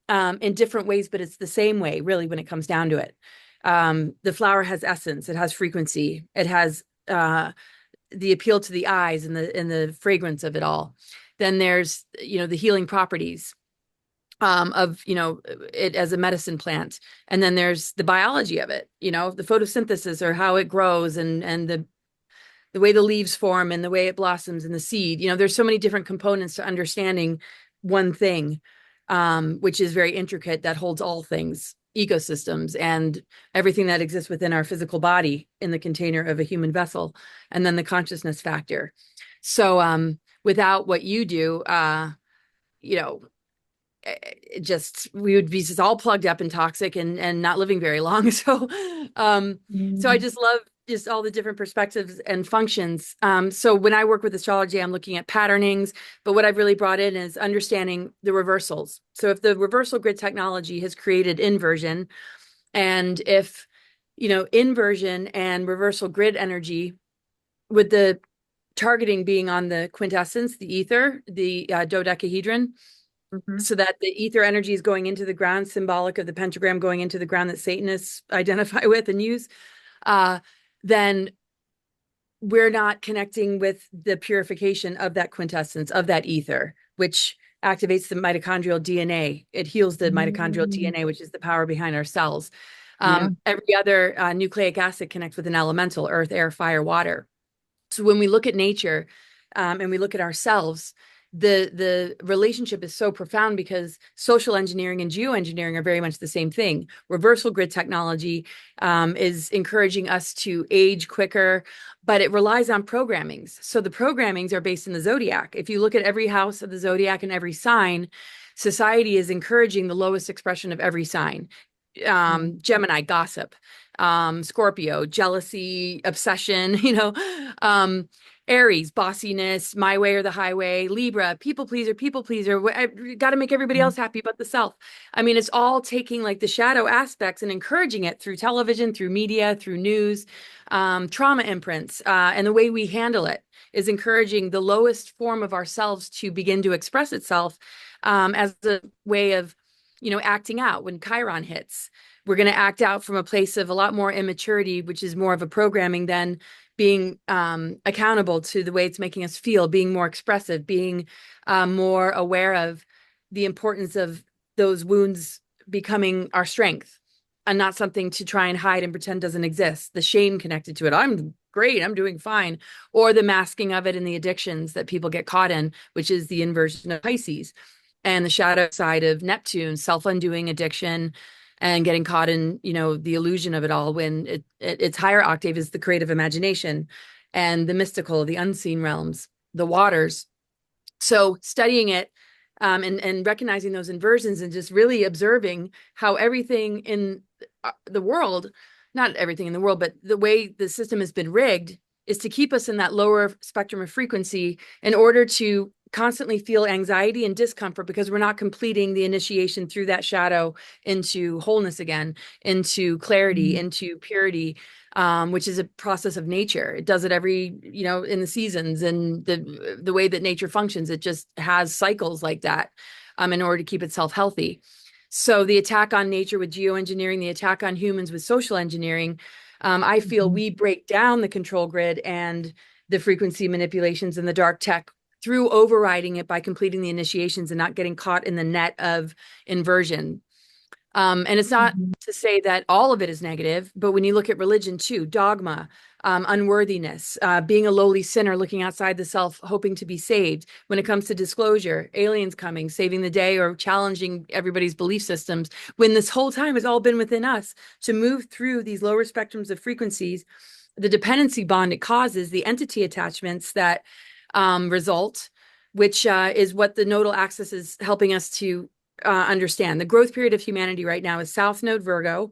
S3: in different ways, but it's the same way, really, when it comes down to it. The flower has essence, it has frequency, it has the appeal to the eyes and the fragrance of it all. Then there's, the healing properties of, it as a medicine plant. And then there's the biology of it, the photosynthesis, or how it grows, and the way the leaves form and the way it blossoms, and the seed. There's so many different components to understanding one thing, which is very intricate, that holds all things, ecosystems, and everything that exists within our physical body in the container of a human vessel, and then the consciousness factor. So without what you do, we would be just all plugged up and toxic, and not living very long. So I just love just all the different perspectives and functions. So when I work with astrology, I'm looking at patternings, but what I've really brought in is understanding the reversals. So if the reversal grid technology has created inversion, and if, inversion and reversal grid energy, with the targeting being on the quintessence, the ether, the dodecahedron, so that the ether energy is going into the ground, symbolic of the pentagram going into the ground that Satanists identify with and use, then we're not connecting with the purification of that quintessence, of that ether, which activates the mitochondrial DNA. It heals the mitochondrial DNA, which is the power behind our cells. Every other nucleic acid connects with an elemental: earth, air, fire, water. So when we look at nature and we look at ourselves, the relationship is so profound, because social engineering and geoengineering are very much the same thing. Reversal grid technology is encouraging us to age quicker, but it relies on programmings. So the programmings are based in the zodiac. If you look at every house of the zodiac and every sign, society is encouraging the lowest expression of every sign. Gemini, gossip; Scorpio, jealousy, obsession, Aries, bossiness, my way or the highway; Libra, people pleaser, got to make everybody else happy but the self. I mean, it's all taking the shadow aspects and encouraging it through television, through media, through news, trauma imprints, and the way we handle it is encouraging the lowest form of ourselves to begin to express itself as a way of, acting out. When Chiron hits, we're going to act out from a place of a lot more immaturity, which is more of a programming than being accountable to the way it's making us feel, being more expressive, being more aware of the importance of those wounds becoming our strength, and not something to try and hide and pretend doesn't exist. The shame connected to it. I'm great, I'm doing fine. Or the masking of it in the addictions that people get caught in, which is the inversion of Pisces and the shadow side of Neptune, self-undoing addiction and getting caught in, the illusion of it all, when its higher octave is the creative imagination and the mystical, the unseen realms, the waters. So studying it, and recognizing those inversions and just really observing how everything in the world, not everything in the world, but the way the system has been rigged is to keep us in that lower spectrum of frequency in order to constantly feel anxiety and discomfort, because we're not completing the initiation through that shadow into wholeness again, into clarity, into purity, which is a process of nature. It does it every, in the seasons, and the way that nature functions, it just has cycles like that, in order to keep itself healthy. So the attack on nature with geoengineering, the attack on humans with social engineering, I feel we break down the control grid and the frequency manipulations and the dark tech through overriding it by completing the initiations and not getting caught in the net of inversion. And it's not to say that all of it is negative, but when you look at religion too, dogma, unworthiness, being a lowly sinner, looking outside the self, hoping to be saved. When it comes to disclosure, aliens coming, saving the day, or challenging everybody's belief systems, when this whole time has all been within us to move through these lower spectrums of frequencies, the dependency bond it causes, the entity attachments that result, which is what the nodal axis is helping us to understand. The growth period of humanity right now is South Node Virgo.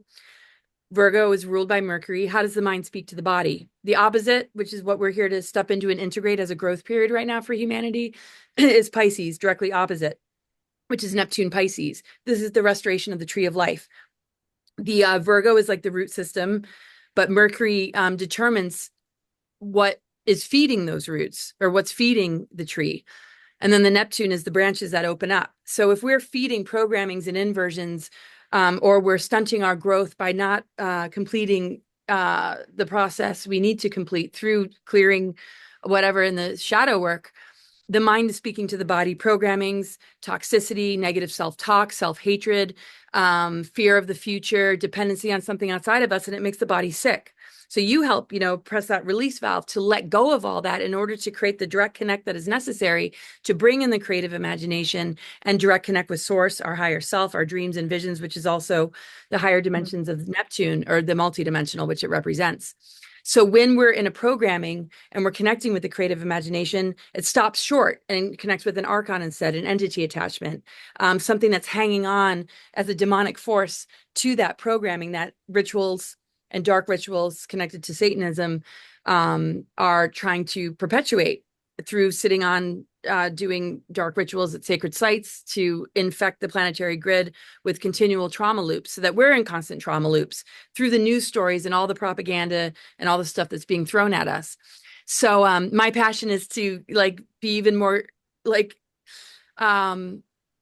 S3: Virgo is ruled by Mercury. How does the mind speak to the body? The opposite, which is what we're here to step into and integrate as a growth period right now for humanity, is Pisces, directly opposite, which is Neptune Pisces. This is the restoration of the tree of life. The Virgo is like the root system, but Mercury determines what is feeding those roots, or what's feeding the tree. And then the Neptune is the branches that open up. So if we're feeding programmings and inversions, or we're stunting our growth by not completing the process we need to complete through clearing whatever in the shadow work, the mind is speaking to the body, programmings, toxicity, negative self-talk, self-hatred, fear of the future, dependency on something outside of us, and it makes the body sick. So you help, press that release valve to let go of all that in order to create the direct connect that is necessary to bring in the creative imagination and direct connect with source, our higher self, our dreams and visions, which is also the higher dimensions of Neptune, or the multidimensional, which it represents. So when we're in a programming and we're connecting with the creative imagination, it stops short and connects with an archon instead, an entity attachment, something that's hanging on as a demonic force to that programming, that rituals and dark rituals connected to Satanism are trying to perpetuate through sitting on doing dark rituals at sacred sites to infect the planetary grid with continual trauma loops, so that we're in constant trauma loops through the news stories and all the propaganda and all the stuff that's being thrown at us. So my passion is to be even more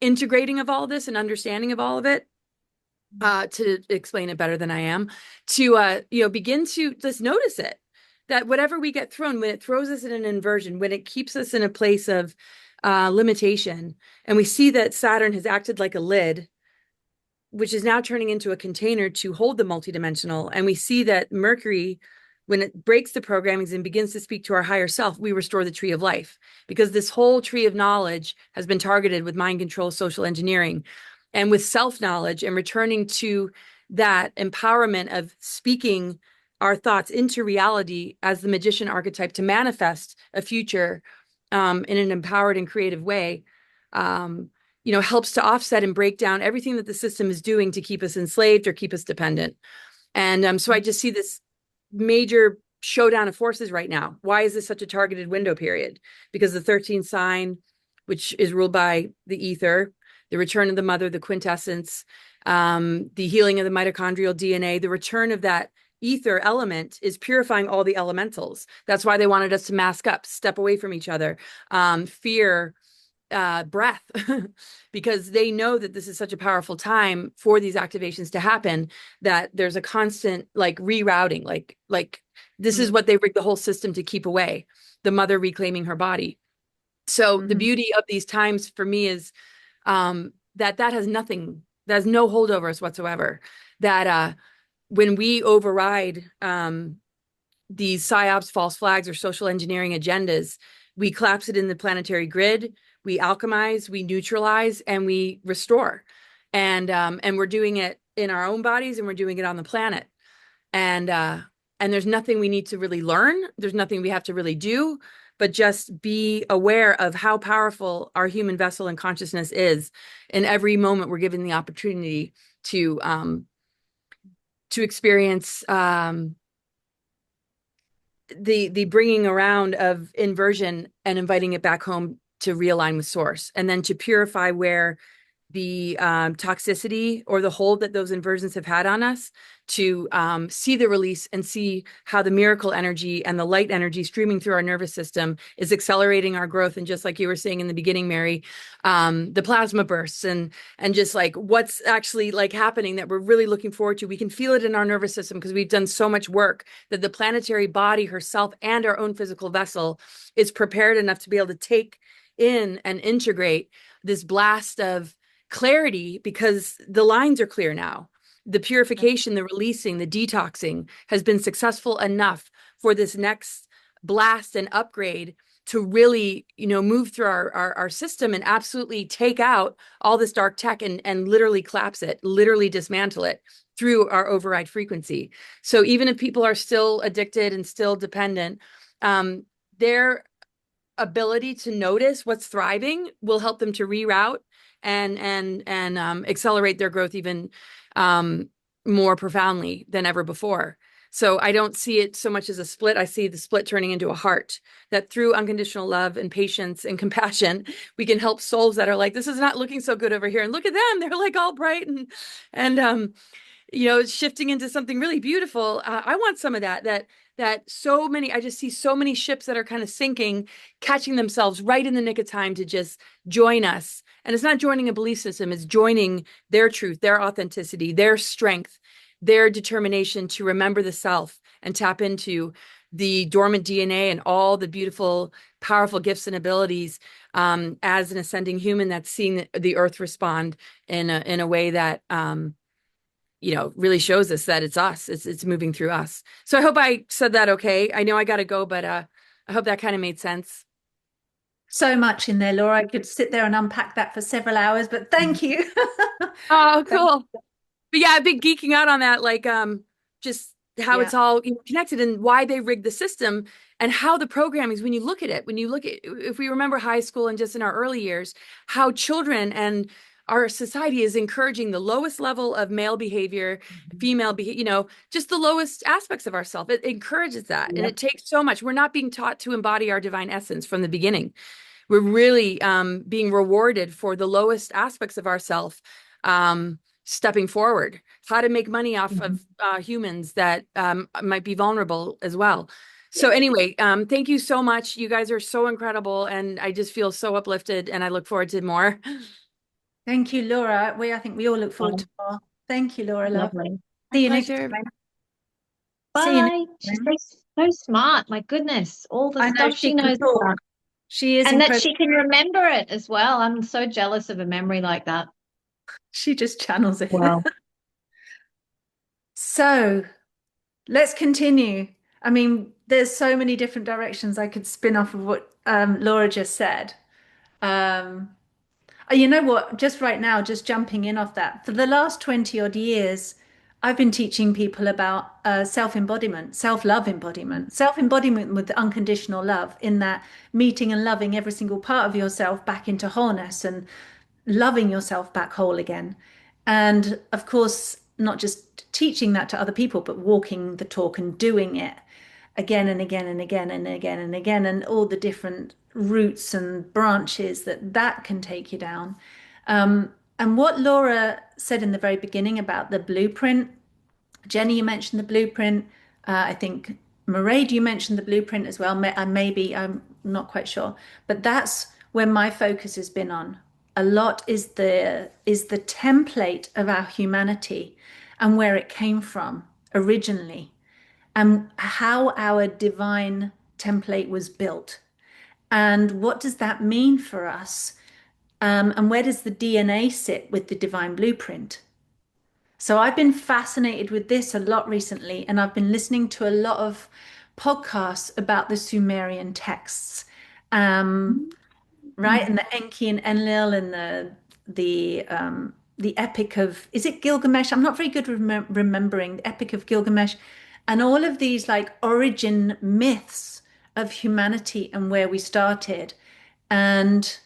S3: integrating of all this and understanding of all of it, to explain it better than I am, to begin to just notice it, that whatever we get thrown, when it throws us in an inversion, when it keeps us in a place of limitation, and we see that Saturn has acted like a lid, which is now turning into a container to hold the multidimensional, and we see that Mercury, when it breaks the programmings and begins to speak to our higher self, we restore the tree of life, because this whole tree of knowledge has been targeted with mind control, social engineering, and with self-knowledge, and returning to that empowerment of speaking our thoughts into reality as the magician archetype to manifest a future in an empowered and creative way, helps to offset and break down everything that the system is doing to keep us enslaved or keep us dependent. And so I just see this major showdown of forces right now. Why is this such a targeted window period? Because the 13th sign, which is ruled by the ether, the return of the mother, the quintessence, the healing of the mitochondrial DNA, the return of that ether element is purifying all the elementals. That's why they wanted us to mask up, step away from each other, fear, breath, because they know that this is such a powerful time for these activations to happen, that there's a constant rerouting, this is what they rigged the whole system to keep away, the mother reclaiming her body. So the beauty of these times for me is that has nothing, that has no hold over us whatsoever. That when we override these psyops, false flags, or social engineering agendas. We collapse it in the planetary grid, we alchemize, we neutralize, and we restore. And we're doing it in our own bodies, and we're doing it on the planet. And there's nothing we need to really learn. There's nothing we have to really do, but just be aware of how powerful our human vessel and consciousness is. In every moment, we're given the opportunity to experience the bringing around of inversion and inviting it back home to realign with source, and then to purify where the toxicity or the hold that those inversions have had on us, to see the release and see how the miracle energy and the light energy streaming through our nervous system is accelerating our growth. And just like you were saying in the beginning, Mary, the plasma bursts and just like what's actually like happening that we're really looking forward to. We can feel it in our nervous system because we've done so much work that the planetary body herself and our own physical vessel is prepared enough to be able to take in and integrate this blast of clarity, because the lines are clear now. The purification, the releasing, the detoxing has been successful enough for this next blast and upgrade to really, move through our system and absolutely take out all this dark tech and literally collapse it, literally dismantle it through our override frequency. So even if people are still addicted and still dependent, their ability to notice what's thriving will help them to reroute and accelerate their growth even more profoundly than ever before. So I don't see it so much as a split. I see the split turning into a heart, that through unconditional love and patience and compassion, we can help souls that are like, this is not looking so good over here. And look at them. They're like all bright and shifting into something really beautiful. I want some of that so many, I just see so many ships that are kind of sinking, catching themselves right in the nick of time to just join us. And it's not joining a belief system, it's joining their truth, their authenticity, their strength, their determination to remember the self and tap into the dormant DNA and all the beautiful, powerful gifts and abilities as an ascending human that's seeing the earth respond in a way that really shows us that it's us. It's moving through us. So I hope I said that okay. I know I got to go, but I hope that kind of made sense.
S1: So much in there, Laura. I could sit there and unpack that for several hours, but thank you.
S3: Oh, cool. But yeah, I've been geeking out on that, like just how it's all connected and why they rigged the system and how the programming is. When you look at it, if we remember high school and just in our early years, how children and our society is encouraging the lowest level of male behavior, female behavior, just the lowest aspects of ourselves. It encourages that. And it takes so much. We're not being taught to embody our divine essence from the beginning. We're really being rewarded for the lowest aspects of ourself, stepping forward, how to make money off of humans that might be vulnerable as well. So anyway, thank you so much. You guys are so incredible. And I just feel so uplifted and I look forward to more.
S1: Thank you, Laura. I think we all look forward to more. Thank you, Laura.
S6: Lovely.
S1: See you next time. See you
S6: Bye.
S1: next
S6: She's
S1: time.
S6: so smart. My goodness, all the
S1: I know
S6: stuff she
S1: can
S6: knows
S1: talk.
S6: about.
S1: She is
S6: And that
S1: incredible.
S6: she can remember it as well. I'm so jealous of a memory like that.
S1: She just channels it.
S6: Wow.
S1: So let's continue. I mean, there's so many different directions I could spin off of what Laura just said. You know what? Just right now, just jumping in off that, for the last 20 odd years, I've been teaching people about self-embodiment, self-love embodiment, self-embodiment with unconditional love, in that meeting and loving every single part of yourself back into wholeness and loving yourself back whole again. And of course, not just teaching that to other people, but walking the talk and doing it again and again and again and again and again, and all the different roots and branches that can take you down. And what Laura said in the very beginning about the blueprint, JENNI, you mentioned the blueprint. I think Mairead, you mentioned the blueprint as well. Maybe, I'm not quite sure, but that's where my focus has been on. A lot is the template of our humanity and where it came from originally, and how our divine template was built. And what does that mean for us? And where does the DNA sit with the divine blueprint? So I've been fascinated with this a lot recently, and I've been listening to a lot of podcasts about the Sumerian texts, um, right? And the Enki and Enlil and the Epic of, is it Gilgamesh? I'm not very good with remembering the Epic of Gilgamesh, and all of these like origin myths of humanity and where we started. And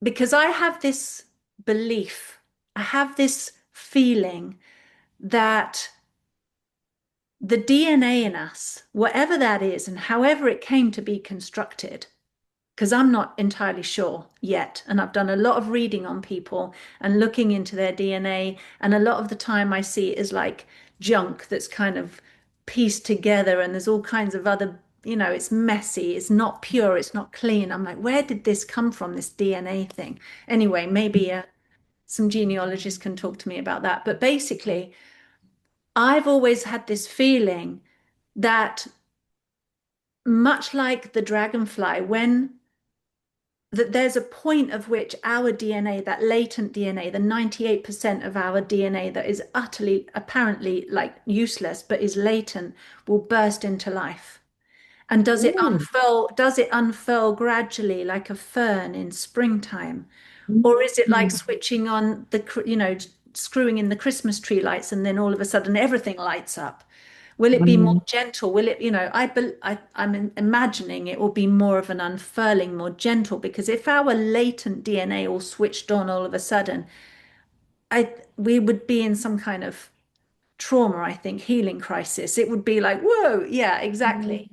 S1: because I have this belief, I have this feeling that the DNA in us, whatever that is, and however it came to be constructed, because I'm not entirely sure yet. And I've done a lot of reading on people and looking into their DNA. And a lot of the time I see it as like junk that's kind of pieced together. And there's all kinds of other, it's messy, it's not pure, it's not clean. I'm like, where did this come from, this DNA thing? Anyway, maybe some genealogists can talk to me about that. But basically, I've always had this feeling that much like the dragonfly, when that there's a point of which our DNA, that latent DNA, the 98% of our DNA that is utterly, apparently like useless, but is latent, will burst into life. And does it
S2: Ooh.
S1: unfurl, does it unfurl gradually like a fern in springtime? Or is it like switching on screwing in the Christmas tree lights and then all of a sudden everything lights up? Will it be more gentle? Will it, I'm imagining it will be more of an unfurling, more gentle, because if our latent DNA all switched on all of a sudden, we would be in some kind of trauma, I think, healing crisis. It would be like, whoa, yeah, exactly.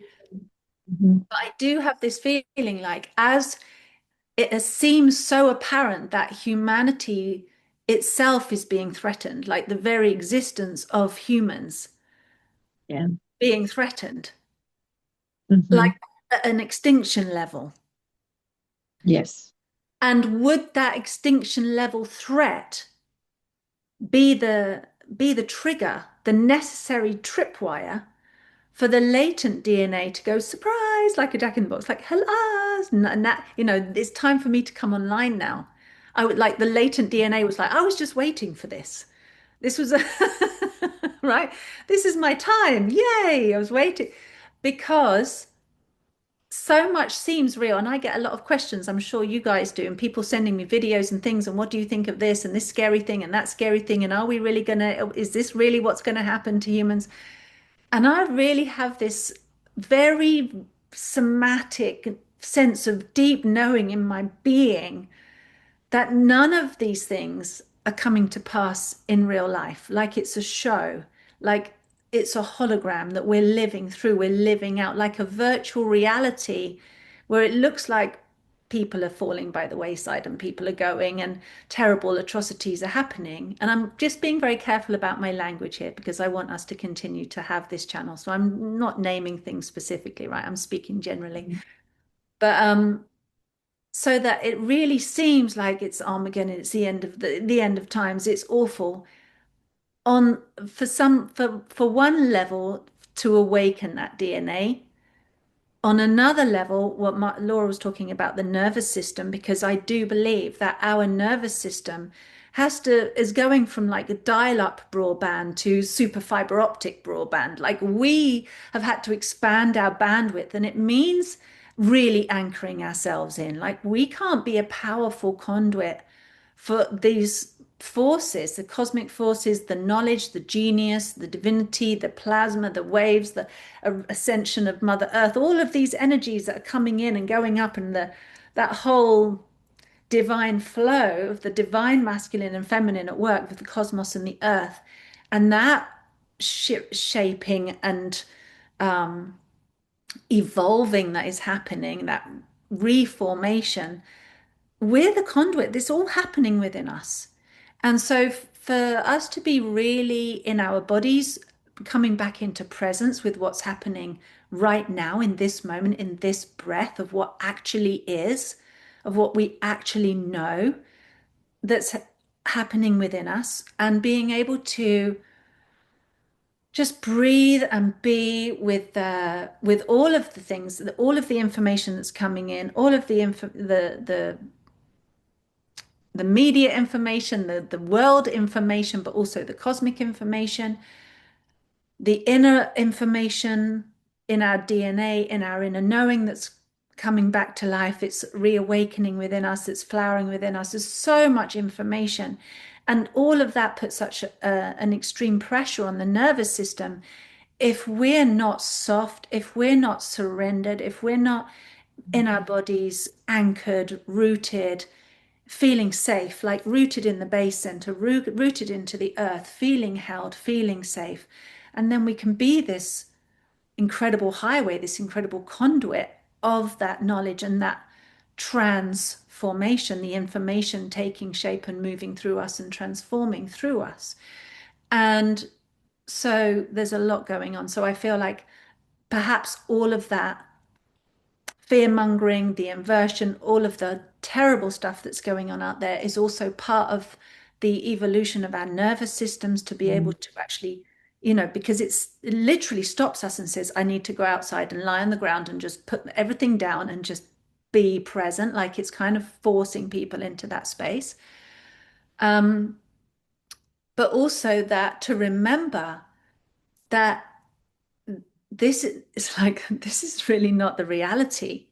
S1: But I do have this feeling like as it seems so apparent that humanity itself is being threatened, like the very existence of humans
S6: Yeah.
S1: being threatened,
S6: Mhm.
S1: like at an extinction level.
S6: Yes.
S1: And would that extinction level threat be the trigger, the necessary tripwire for the latent DNA to go surprise like a jack in the box, like hello, it's time for me to come online now. I would like the latent DNA was like, I was just waiting for this. This was a right. This is my time. Yay. I was waiting because so much seems real. And I get a lot of questions. I'm sure you guys do. And people sending me videos and things. And what do you think of this and this scary thing and that scary thing? And are we really is this really what's going to happen to humans? And I really have this very somatic sense of deep knowing in my being that none of these things are coming to pass in real life. Like it's a show, like it's a hologram that we're living through, we're living out like a virtual reality where it looks like people are falling by the wayside and people are going and terrible atrocities are happening. And I'm just being very careful about my language here because I want us to continue to have this channel. So I'm not naming things specifically, right? I'm speaking generally. But so that it really seems like it's Armageddon, it's the end of the end of times, it's awful. On for one level to awaken that DNA, on another level, what Laura was talking about, the nervous system, because I do believe that our nervous system is going from like a dial-up broadband to super fiber optic broadband. Like we have had to expand our bandwidth, and it means really anchoring ourselves in. Like we can't be a powerful conduit for these forces, the cosmic forces, the knowledge, the genius, the divinity, the plasma, the waves, the ascension of Mother Earth, all of these energies that are coming in and going up, and that whole divine flow of the divine masculine and feminine at work with the cosmos and the earth, and that shaping and evolving that is happening, that reformation. We're the conduit. This all happening within us. And so for us to be really in our bodies, coming back into presence with what's happening right now in this moment, in this breath of what actually is, of what we actually know that's happening within us, and being able to just breathe and be with all of the things, all of the information that's coming in, all of the media information, the world information, but also the cosmic information, the inner information in our DNA, in our inner knowing that's coming back to life. It's reawakening within us. It's flowering within us. There's so much information. And all of that puts such an extreme pressure on the nervous system. If we're not soft, if we're not surrendered, if we're not in our bodies, anchored, rooted, feeling safe, like rooted in the base center, rooted into the earth, feeling held, feeling safe. And then we can be this incredible highway, this incredible conduit of that knowledge and that transformation, the information taking shape and moving through us and transforming through us. And so there's a lot going on. So I feel like perhaps all of that fear mongering, the inversion, all of the terrible stuff that's going on out there is also part of the evolution of our nervous systems to be able to actually, because it literally stops us and says, I need to go outside and lie on the ground and just put everything down and just be present. Like it's kind of forcing people into that space. But also that to remember that this is really not the reality,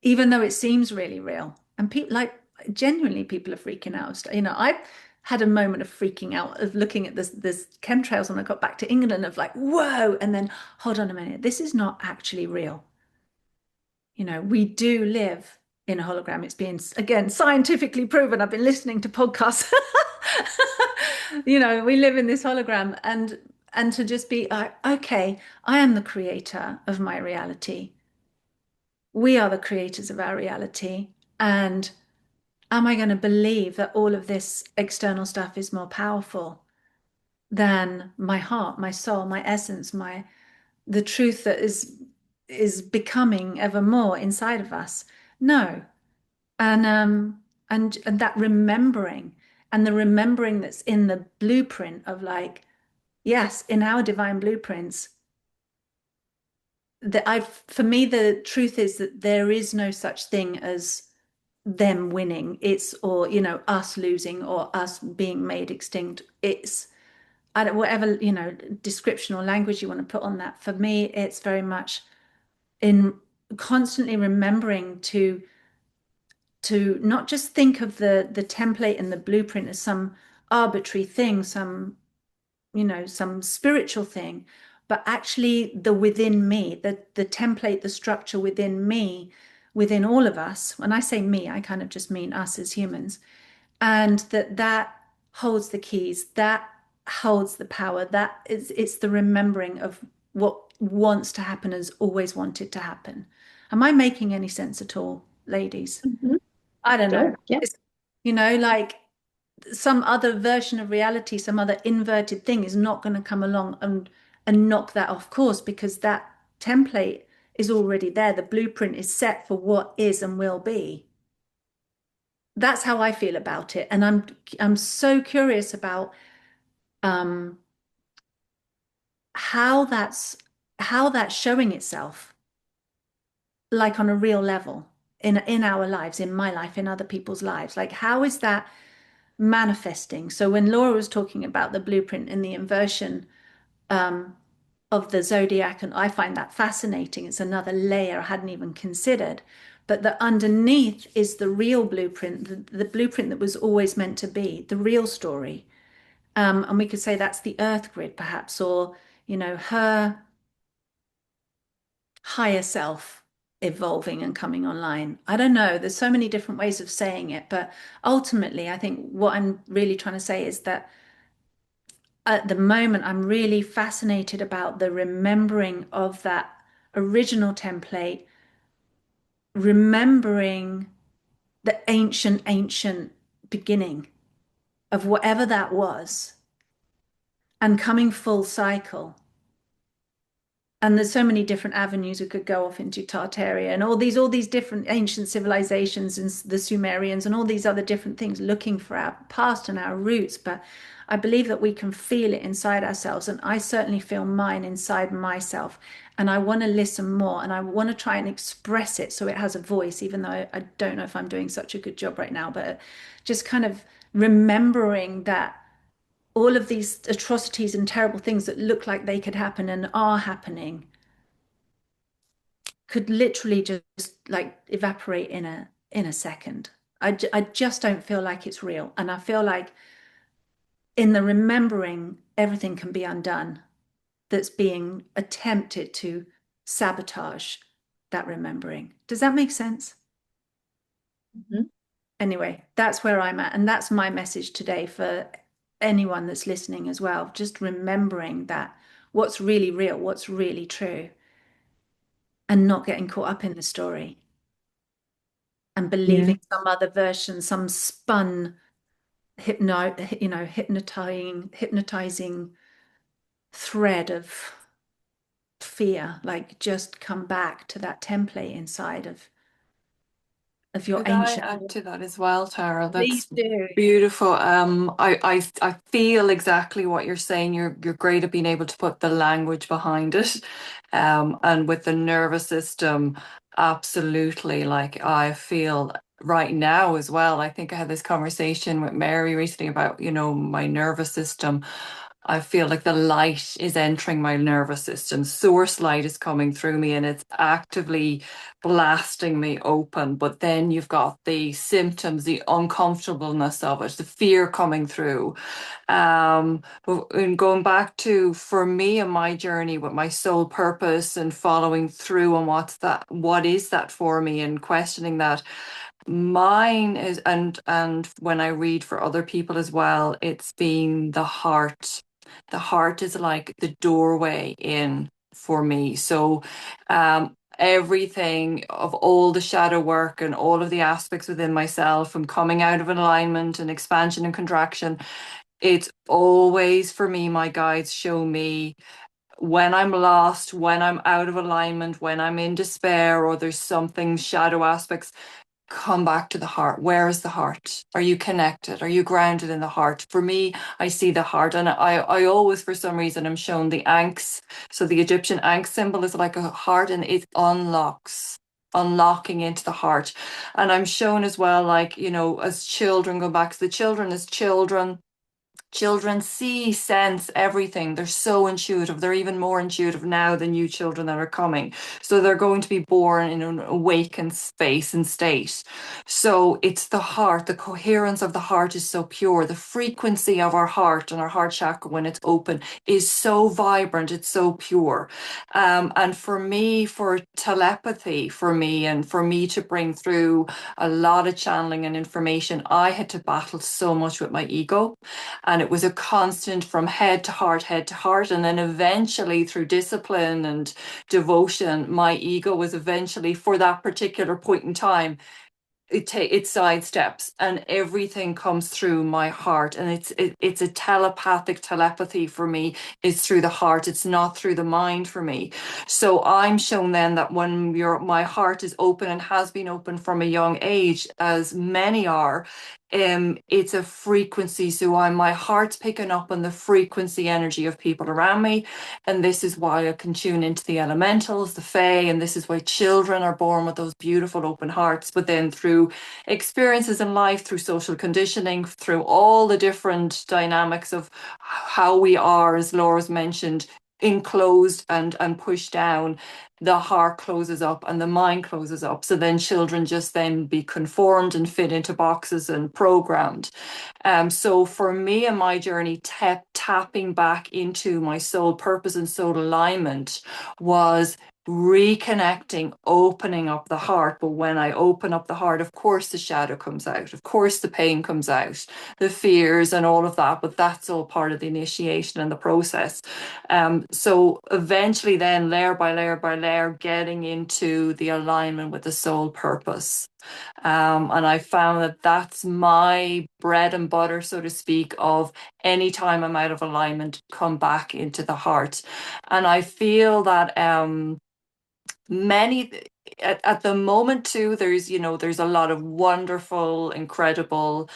S1: even though it seems really real. And people, like, genuinely people are freaking out. I had a moment of freaking out of looking at this chemtrails when I got back to England of like, whoa, and then hold on a minute, this is not actually real. We do live in a hologram. It's being, again, scientifically proven. I've been listening to podcasts. We live in this hologram, and to just be like, okay, I am the creator of my reality. We are the creators of our reality. And am I going to believe that all of this external stuff is more powerful than my heart, my soul, my essence, the truth that is becoming ever more inside of us? No. And that remembering, and the remembering that's in the blueprint of, like, yes, in our divine blueprints, for me, the truth is that there is no such thing as them winning. Or us losing or us being made extinct. It's, I don't, whatever, description or language you want to put on that. For me, it's very much in constantly remembering to not just think of the template and the blueprint as some arbitrary thing, some spiritual thing, but actually the within me, the template, the structure within me, within all of us. When I say me, I kind of just mean us as humans. And that holds the keys, that holds the power, it's the remembering of what wants to happen, has always wanted to happen. Am I making any sense at all, ladies? I don't know.
S6: Sure. Yeah.
S1: It's, like some other version of reality, some other inverted thing is not going to come along and knock that off course, because that template is already there. The blueprint is set for what is and will be. That's how I feel about it. And I'm so curious about how that's showing itself, like on a real level in our lives, in my life, in other people's lives. Like, how is that manifesting? So when Laura was talking about the blueprint and the inversion of the zodiac, and I find that fascinating. It's another layer I hadn't even considered. But the underneath is the real blueprint, the blueprint that was always meant to be, the real story. And we could say that's the earth grid, perhaps, or, her higher self evolving and coming online. I don't know. There's so many different ways of saying it. But ultimately, I think what I'm really trying to say is that at the moment, I'm really fascinated about the remembering of that original template, remembering the ancient beginning of whatever that was, and coming full cycle. And there's so many different avenues we could go off into, Tartaria and all these different ancient civilizations and the Sumerians and all these other different things, looking for our past and our roots. But I believe that we can feel it inside ourselves. And I certainly feel mine inside myself. And I want to listen more, and I want to try and express it so it has a voice, even though I don't know if I'm doing such a good job right now. But just kind of remembering that all of these atrocities and terrible things that look like they could happen and are happening could literally just like evaporate in a second. I just don't feel like it's real. And I feel like in the remembering, everything can be undone that's being attempted to sabotage that remembering. Does that make sense?
S6: Mm-hmm.
S1: Anyway, that's where I'm at. And that's my message today for anyone that's listening as well. Just remembering that what's really real, what's really true, and not getting caught up in the story and
S2: Yeah.
S1: believing some other version, some spun hypnotizing thread of fear. Like, just come back to that template inside of your
S5: Could I
S1: ancient.
S5: add to that as well, Tara?
S1: Please
S5: That's
S1: do.
S5: beautiful. I feel exactly what you're saying. You're great at being able to put the language behind it. And with the nervous system, absolutely. Like I feel right now as well. I think I had this conversation with Mary recently about, my nervous system. I feel like the light is entering my nervous system. Source light is coming through me and it's actively blasting me open. But then you've got the symptoms, the uncomfortableness of it, the fear coming through. And going back to, for me and my journey with my soul purpose and following through on what is that for me, and questioning that. Mine is, and when I read for other people as well, it's been the heart. The heart is like the doorway in for me. So everything of all the shadow work and all of the aspects within myself, from coming out of an alignment and expansion and contraction, it's always, for me, my guides show me when I'm lost, when I'm out of alignment, when I'm in despair, or there's something shadow aspects. Come back to the heart. Where is the heart? Are you connected? Are you grounded in the heart? For me, I see the heart, and I always, for some reason, I'm shown the ankhs. So the Egyptian ankh symbol is like a heart, and it unlocking into the heart. And I'm shown as well, like, as children, go back to the children as children. Children see, sense everything. They're so intuitive. They're even more intuitive now than you children that are coming. So they're going to be born in an awakened space and state. So it's the heart. The coherence of the heart is so pure. The frequency of our heart and our heart chakra, when it's open, is so vibrant. It's so pure. And for me, for telepathy, for me, and for me to bring through a lot of channeling and information, I had to battle so much with my ego. And it was a constant from head to heart, head to heart. And then eventually, through discipline and devotion, my ego was eventually, for that particular point in time, it sidesteps, and everything comes through my heart, and it's a telepathy for me. It's through the heart. It's not through the mind for me. So I'm shown then that when my heart is open, and has been open from a young age, as many are, it's a frequency. So my heart's picking up on the frequency energy of people around me, and this is why I can tune into the elementals, the fae, and this is why children are born with those beautiful open hearts. But then through experiences in life, through social conditioning, through all the different dynamics of how we are, as Laura's mentioned, enclosed and pushed down, the heart closes up and the mind closes up. So then children just then be conformed and fit into boxes and programmed. So for me and my journey, tapping back into my soul purpose and soul alignment was reconnecting, opening up the heart. But when I open up the heart, of course the shadow comes out, of course the pain comes out, the fears and all of that, but that's all part of the initiation and the process. So eventually then, layer by layer by layer, getting into the alignment with the soul purpose. And I found that that's my bread and butter, so to speak, of any time I'm out of alignment, come back into the heart. And I feel that many at the moment too, there's a lot of wonderful, incredible,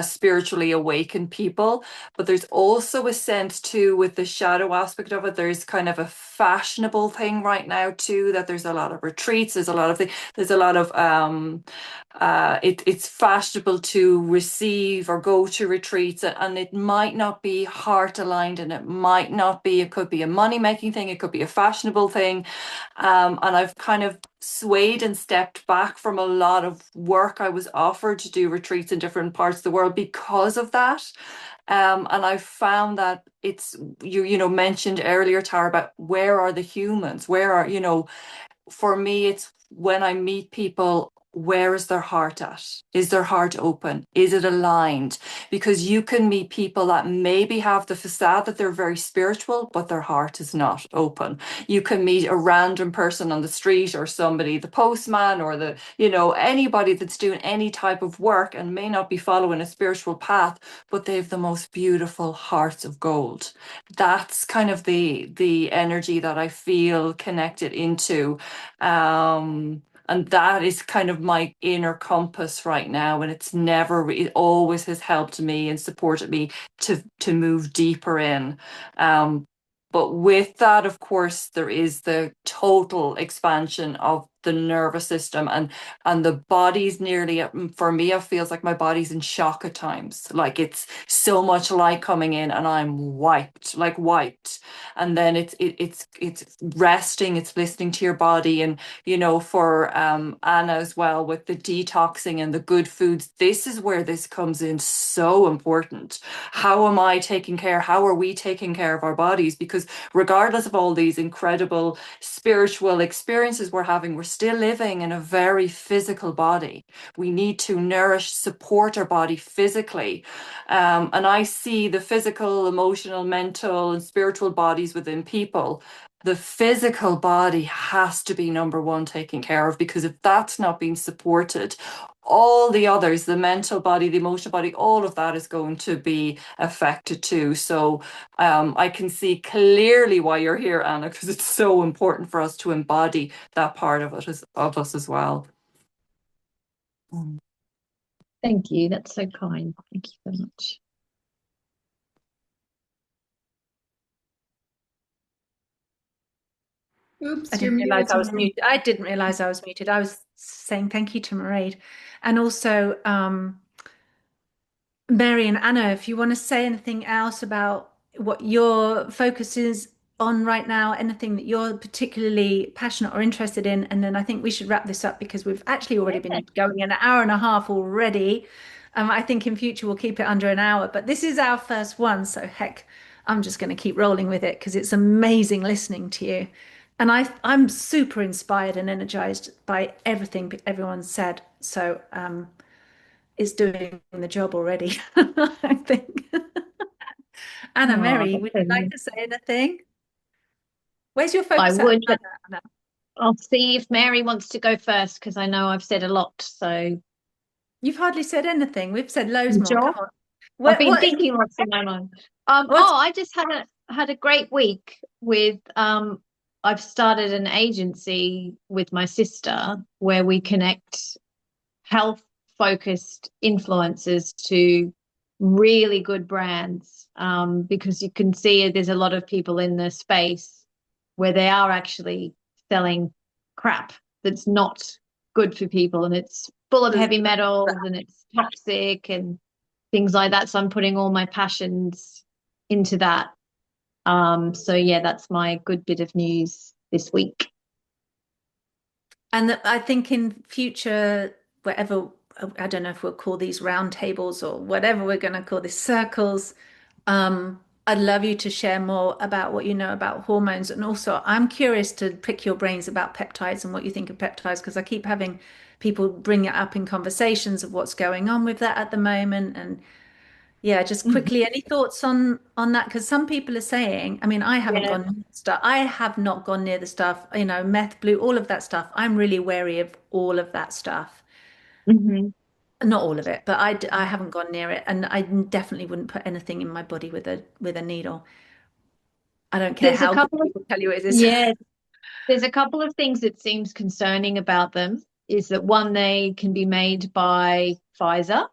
S5: spiritually awakened people, but there's also a sense too with the shadow aspect of it. There's kind of a fashionable thing right now too, that there's a lot of retreats, there's a lot of it's fashionable to receive or go to retreats, and it might not be heart aligned, and it could be a money making thing, it could be a fashionable thing. And I've kind of swayed and stepped back from a lot of work I was offered to do retreats in different parts of the world because of that. And I found that it's mentioned earlier, Tara, about where are the humans? For me, it's when I meet people, where is their heart at? Is their heart open? Is it aligned? Because you can meet people that maybe have the facade that they're very spiritual, but their heart is not open. You can meet a random person on the street, or somebody, the postman, or anybody that's doing any type of work and may not be following a spiritual path, but they have the most beautiful hearts of gold. That's kind of the energy that I feel connected into. And that is kind of my inner compass right now. And it always has helped me and supported me to move deeper in. But with that, of course, there is the total expansion of the nervous system, and the body's nearly, for me, it feels like my body's in shock at times. Like it's so much light coming in and I'm wiped. And then it's resting, it's listening to your body. And for Anna as well, with the detoxing and the good foods, this is where this comes in so important. How am I taking care? How are we taking care of our bodies? Because regardless of all these incredible spiritual experiences we're having, we're still living in a very physical body. We need to nourish, support our body physically. And I see the physical, emotional, mental, and spiritual bodies within people. The physical body has to be number one taken care of, because if that's not being supported, all the others, the mental body, the emotional body, all of that is going to be affected too. So I can see clearly why you're here, Anna, because it's so important for us to embody that part of us as well.
S6: Thank you. That's so kind. Thank you so much.
S2: Oops,
S1: I
S2: you're
S1: didn't realize I was
S2: muted.
S1: muted. I didn't realize I was muted. I was saying thank you to Mairead. And also, Mary and Anna, if you want to say anything else about what your focus is on right now, anything that you're particularly passionate or interested in, and then I think we should wrap this up because we've actually already been going an hour and a half already. I think in future we'll keep it under an hour, but this is our first one, so heck, I'm just going to keep rolling with it because it's amazing listening to you. And I'm super inspired and energized by everything everyone said. So is doing the job already, I think. Anna,
S6: Oh,
S1: Mary,
S6: that's
S1: would
S6: so
S1: you like
S6: nice.
S1: to say anything? Where's your
S6: I
S1: focus at
S6: would, but
S1: Anna?
S6: I'll see if Mary wants to go first because I know I've said a lot. So,
S1: You've hardly said anything. We've said loads
S6: you
S1: more.
S6: sure?
S1: Come on.
S6: I've
S1: What,
S6: been
S1: what,
S6: thinking lots in my mind.
S1: what's,
S6: I just had a great week with I've started an agency with my sister where we connect health focused influencers to really good brands, because you can see there's a lot of people in the space where they are actually selling crap that's not good for people, and it's full of heavy metals and it's toxic and things like that. So I'm putting all my passions into that. So yeah, that's my good bit of news this week.
S1: and I think in future, whatever, I don't know if we'll call these round tables or whatever we're going to call these circles. I'd love you to share more about what you know about hormones. And also, I'm curious to pick your brains about peptides and what you think of peptides, because I keep having people bring it up in conversations of what's going on with that at the moment. And yeah, just
S6: Mhm.
S1: quickly, any thoughts on that? Because some people are saying, I mean, I haven't
S6: Yeah.
S1: gone near the stuff. I have not gone near the stuff, meth, blue, all of that stuff. I'm really wary of all of that stuff.
S6: Mhm.
S1: Not all of it, but I haven't gone near it, and I definitely wouldn't put anything in my body with a needle. I don't care
S6: There's a
S1: how good
S6: couple of
S1: people tell you it is.
S6: yeah, There's a couple of things that seems concerning about them. Is that one, they can be made by Pfizer,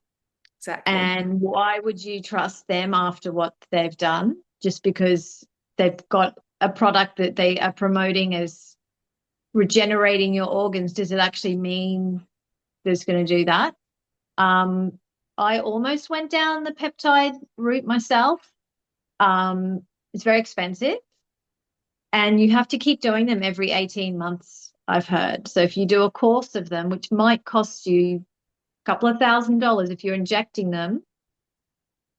S1: Exactly.
S6: and why would you trust them after what they've done? Just because they've got a product that they are promoting as regenerating your organs, does it actually mean there's going to do that? I almost went down the peptide route myself. It's very expensive, and you have to keep doing them every 18 months, I've heard. So if you do a course of them, which might cost you a couple of $1,000 if you're injecting them,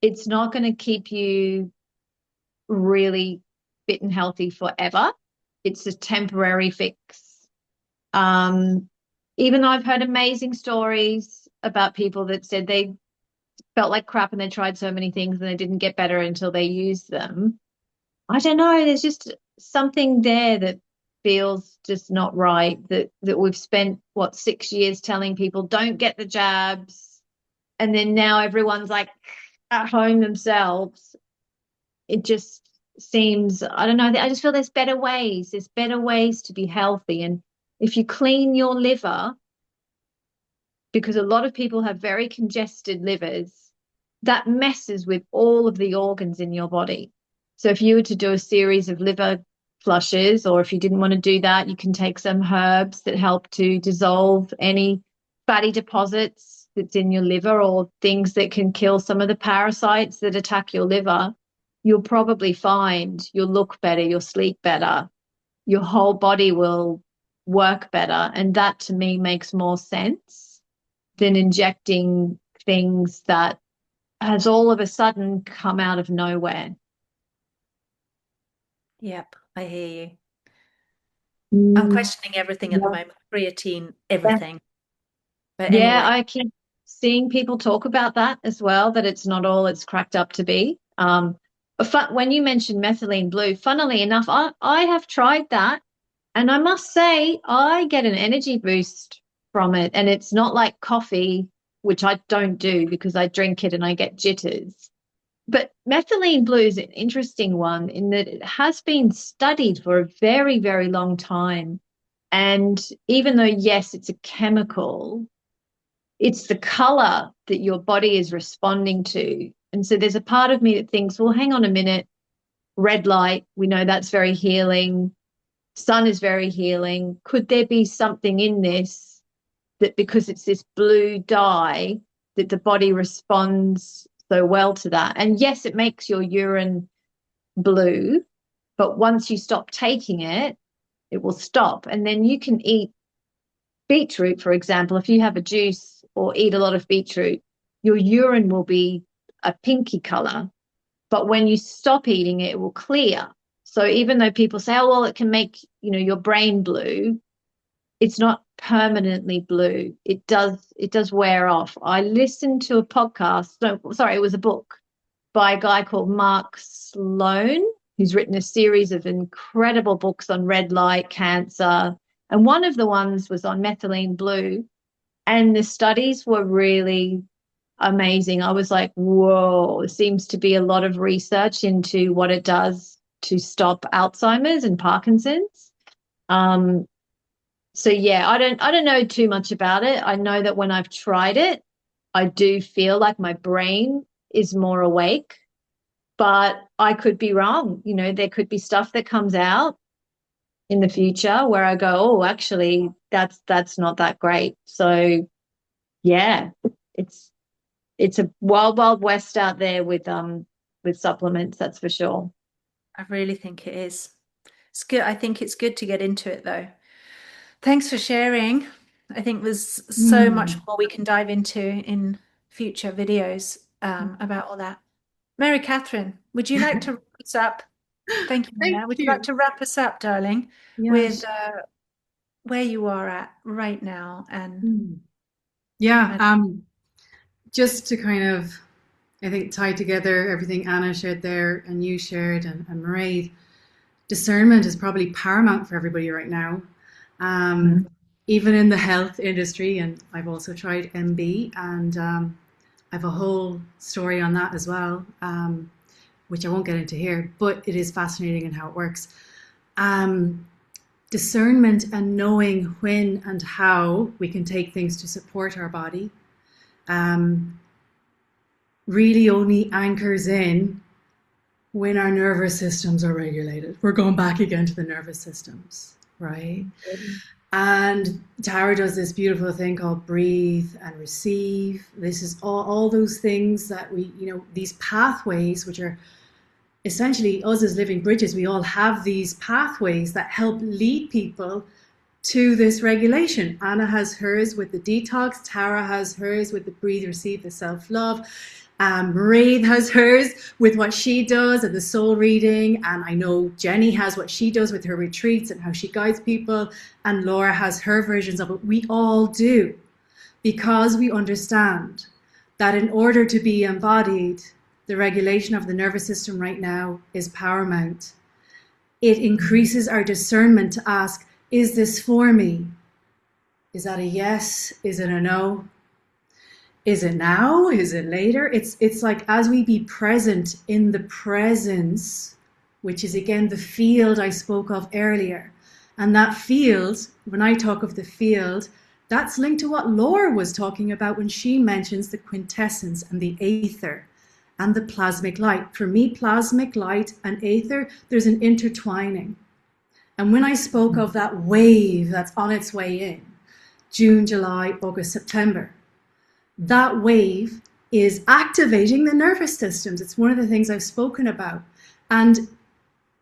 S6: it's not going to keep you really fit and healthy forever. It's a temporary fix. Even though I've heard amazing stories about people that said they felt like crap and they tried so many things and they didn't get better until they used them. I don't know. There's just something there that feels just not right. That we've spent, what, 6 years telling people don't get the jabs, and then now everyone's like at home themselves. It just seems, I don't know. I just feel there's better ways. There's better ways to be healthy, and if you clean your liver, because a lot of people have very congested livers, that messes with all of the organs in your body. So if you were to do a series of liver flushes, or if you didn't want to do that, you can take some herbs that help to dissolve any fatty deposits that's in your liver, or things that can kill some of the parasites that attack your liver. You'll probably find you'll look better, you'll sleep better, your whole body will work better. And that to me makes more sense than injecting things that has all of a sudden come out of nowhere.
S1: Yep, I hear you. I'm questioning everything at the moment. Creatine, everything. But
S6: Yeah,
S1: anyway.
S6: I keep seeing people talk about that as well, that it's not all it's cracked up to be. When you mentioned methylene blue, funnily enough, I have tried that, and I must say I get an energy boost from it. And it's not like coffee, which I don't do because I drink it and I get jitters. But methylene blue is an interesting one in that it has been studied for a very, very long time. And even though, yes, it's a chemical, it's the color that your body is responding to. And so there's a part of me that thinks, well, hang on a minute, red light, we know that's very healing. Sun is very healing. Could there be something in this that, because it's this blue dye, that the body responds so well to that? And yes, it makes your urine blue, but once you stop taking it, it will stop. And then you can eat beetroot, for example. If you have a juice or eat a lot of beetroot, your urine will be a pinky color, but when you stop eating it, it will clear. So even though people say, oh, well, it can make, your brain blue, it's not permanently blue. It does wear off. I listened to a podcast, no, sorry, it was a book by a guy called Mark Sloan, who's written a series of incredible books on red light, cancer, and one of the ones was on methylene blue, and the studies were really amazing. I was like, whoa, there seems to be a lot of research into what it does to stop Alzheimer's and Parkinson's. So yeah, I don't know too much about it. I know that when I've tried it, I do feel like my brain is more awake, but I could be wrong. There could be stuff that comes out in the future where I go, oh, actually, that's not that great. So yeah, it's a wild, wild west out there with supplements, that's for sure.
S1: I really think it is. It's good. I think it's good to get into it though. Thanks for sharing. I think there's so much more we can dive into in future videos about all that. Mary Catherine, would you like to wrap us up? Thank you,
S2: Thank
S1: Mia. Would you
S2: you.
S1: like to wrap us up, darling,
S2: Yes.
S1: with where you are at right now? And
S2: Yeah, just to kind of, I think, tie together everything Anna shared there and you shared and Mairead, discernment is probably paramount for everybody right now. Even in the health industry, and I've also tried MB, and I have a whole story on that as well, which I won't get into here, but it is fascinating in how it works. discernment and knowing when and how we can take things to support our body really only anchors in when our nervous systems are regulated. We're going back again to the nervous systems, right? And Tara does this beautiful thing called breathe and receive. This is all those things that we, these pathways, which are essentially us as living bridges. We all have these pathways that help lead people to this regulation. Anna has hers with the detox. Tara has hers with the breathe, receive, the self-love. Marie has hers with what she does and the soul reading. And I know Jenny has what she does with her retreats and how she guides people. And Laura has her versions of it. We all do, because we understand that in order to be embodied, the regulation of the nervous system right now is paramount. It increases our discernment to ask, is this for me? Is that a yes? Is it a no? Is it now? Is it later? It's like as we be present in the presence, which is again the field I spoke of earlier. And that field, when I talk of the field, that's linked to what Laura was talking about when she mentions the quintessence and the aether and the plasmic light. For me, plasmic light and aether, there's an intertwining. And when I spoke of that wave that's on its way in, June, July, August, September, that wave is activating the nervous systems. It's one of the things I've spoken about. And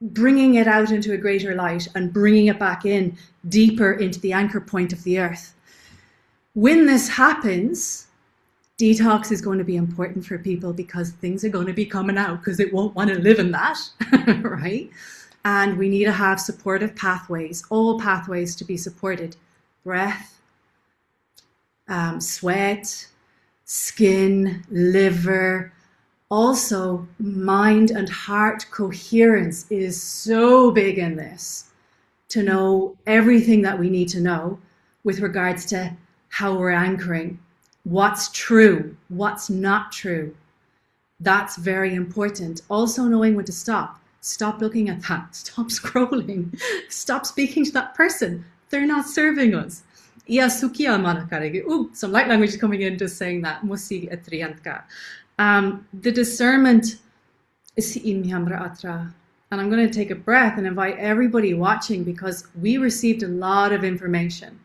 S2: bringing it out into a greater light and bringing it back in deeper into the anchor point of the earth. When this happens, detox is going to be important for people because things are going to be coming out because it won't want to live in that, right? And we need to have supportive pathways, all pathways to be supported. Breath, sweat, skin, liver. Also, mind and heart coherence is so big in this, to know everything that we need to know with regards to how we're anchoring, what's true, what's not true. That's very important. Also knowing when to stop. Stop looking at that. Stop scrolling. Stop speaking to that person. They're not serving us. Ooh, some light language is coming in just saying that. The discernment is and I'm going to take a breath and invite everybody watching, because we received a lot of information.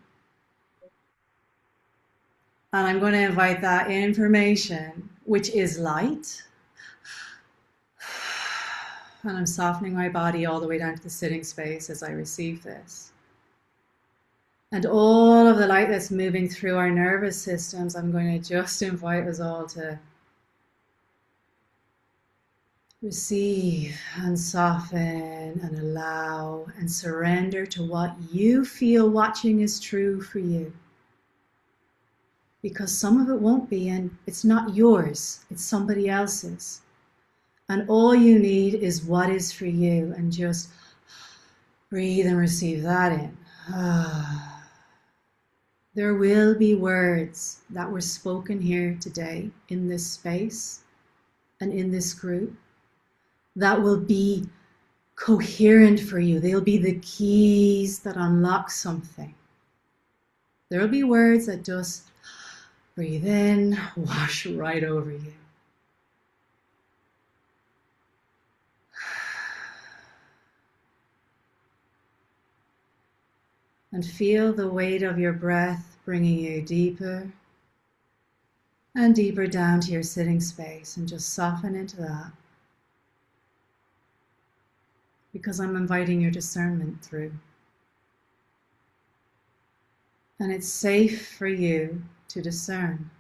S2: And I'm going to invite that information, which is light. And I'm softening my body all the way down to the sitting space as I receive this. And all of the light that's moving through our nervous systems, I'm going to just invite us all to receive and soften and allow and surrender to what you feel watching is true for you. Because some of it won't be, and it's not yours, it's somebody else's. And all you need is what is for you, and just breathe and receive that in. There will be words that were spoken here today in this space and in this group that will be coherent for you. They'll be the keys that unlock something. There will be words that just breathe in, wash right over you. And feel the weight of your breath bringing you deeper and deeper down to your sitting space, and just soften into that. Because I'm inviting your discernment through. And it's safe for you to discern.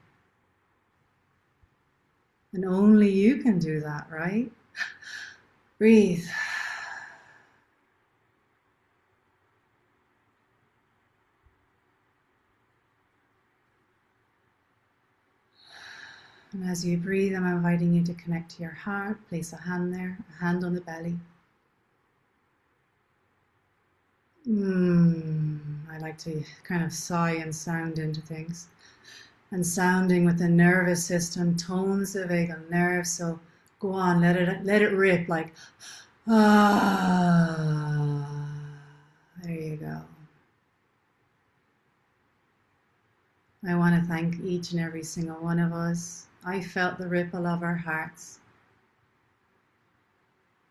S2: And only you can do that, right? Breathe. And as you breathe, I'm inviting you to connect to your heart. Place a hand there, a hand on the belly. I like to kind of sigh and sound into things. And sounding with the nervous system tones the vagal nerve. So go on, let it rip like There you go. I want to thank each and every single one of us. I felt the ripple of our hearts.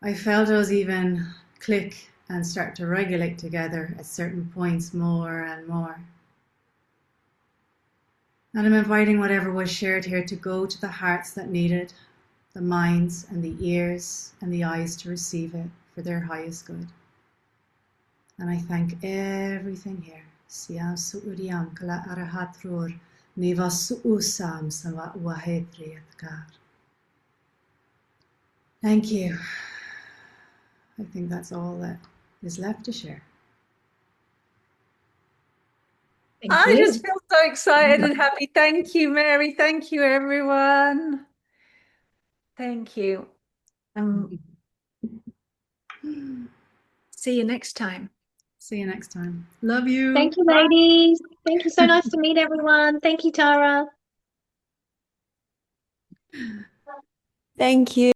S2: I felt us even click and start to regulate together at certain points more and more. And I'm inviting whatever was shared here to go to the hearts that need it, the minds and the ears and the eyes to receive it for their highest good. And I thank everything here. Siam su'uriam kala arahatrur niva su'usam sama wahedriyatkar. Thank you. I think that's all that is left to share.
S6: Thank
S1: I
S6: you.
S1: just feel so excited and happy. Thank you, Mary. Thank you, everyone. Thank you. See you next time.
S2: See you next time. Love you.
S6: Thank you, ladies. Thank you. So nice to meet everyone. Thank you, Tara.
S4: Thank you.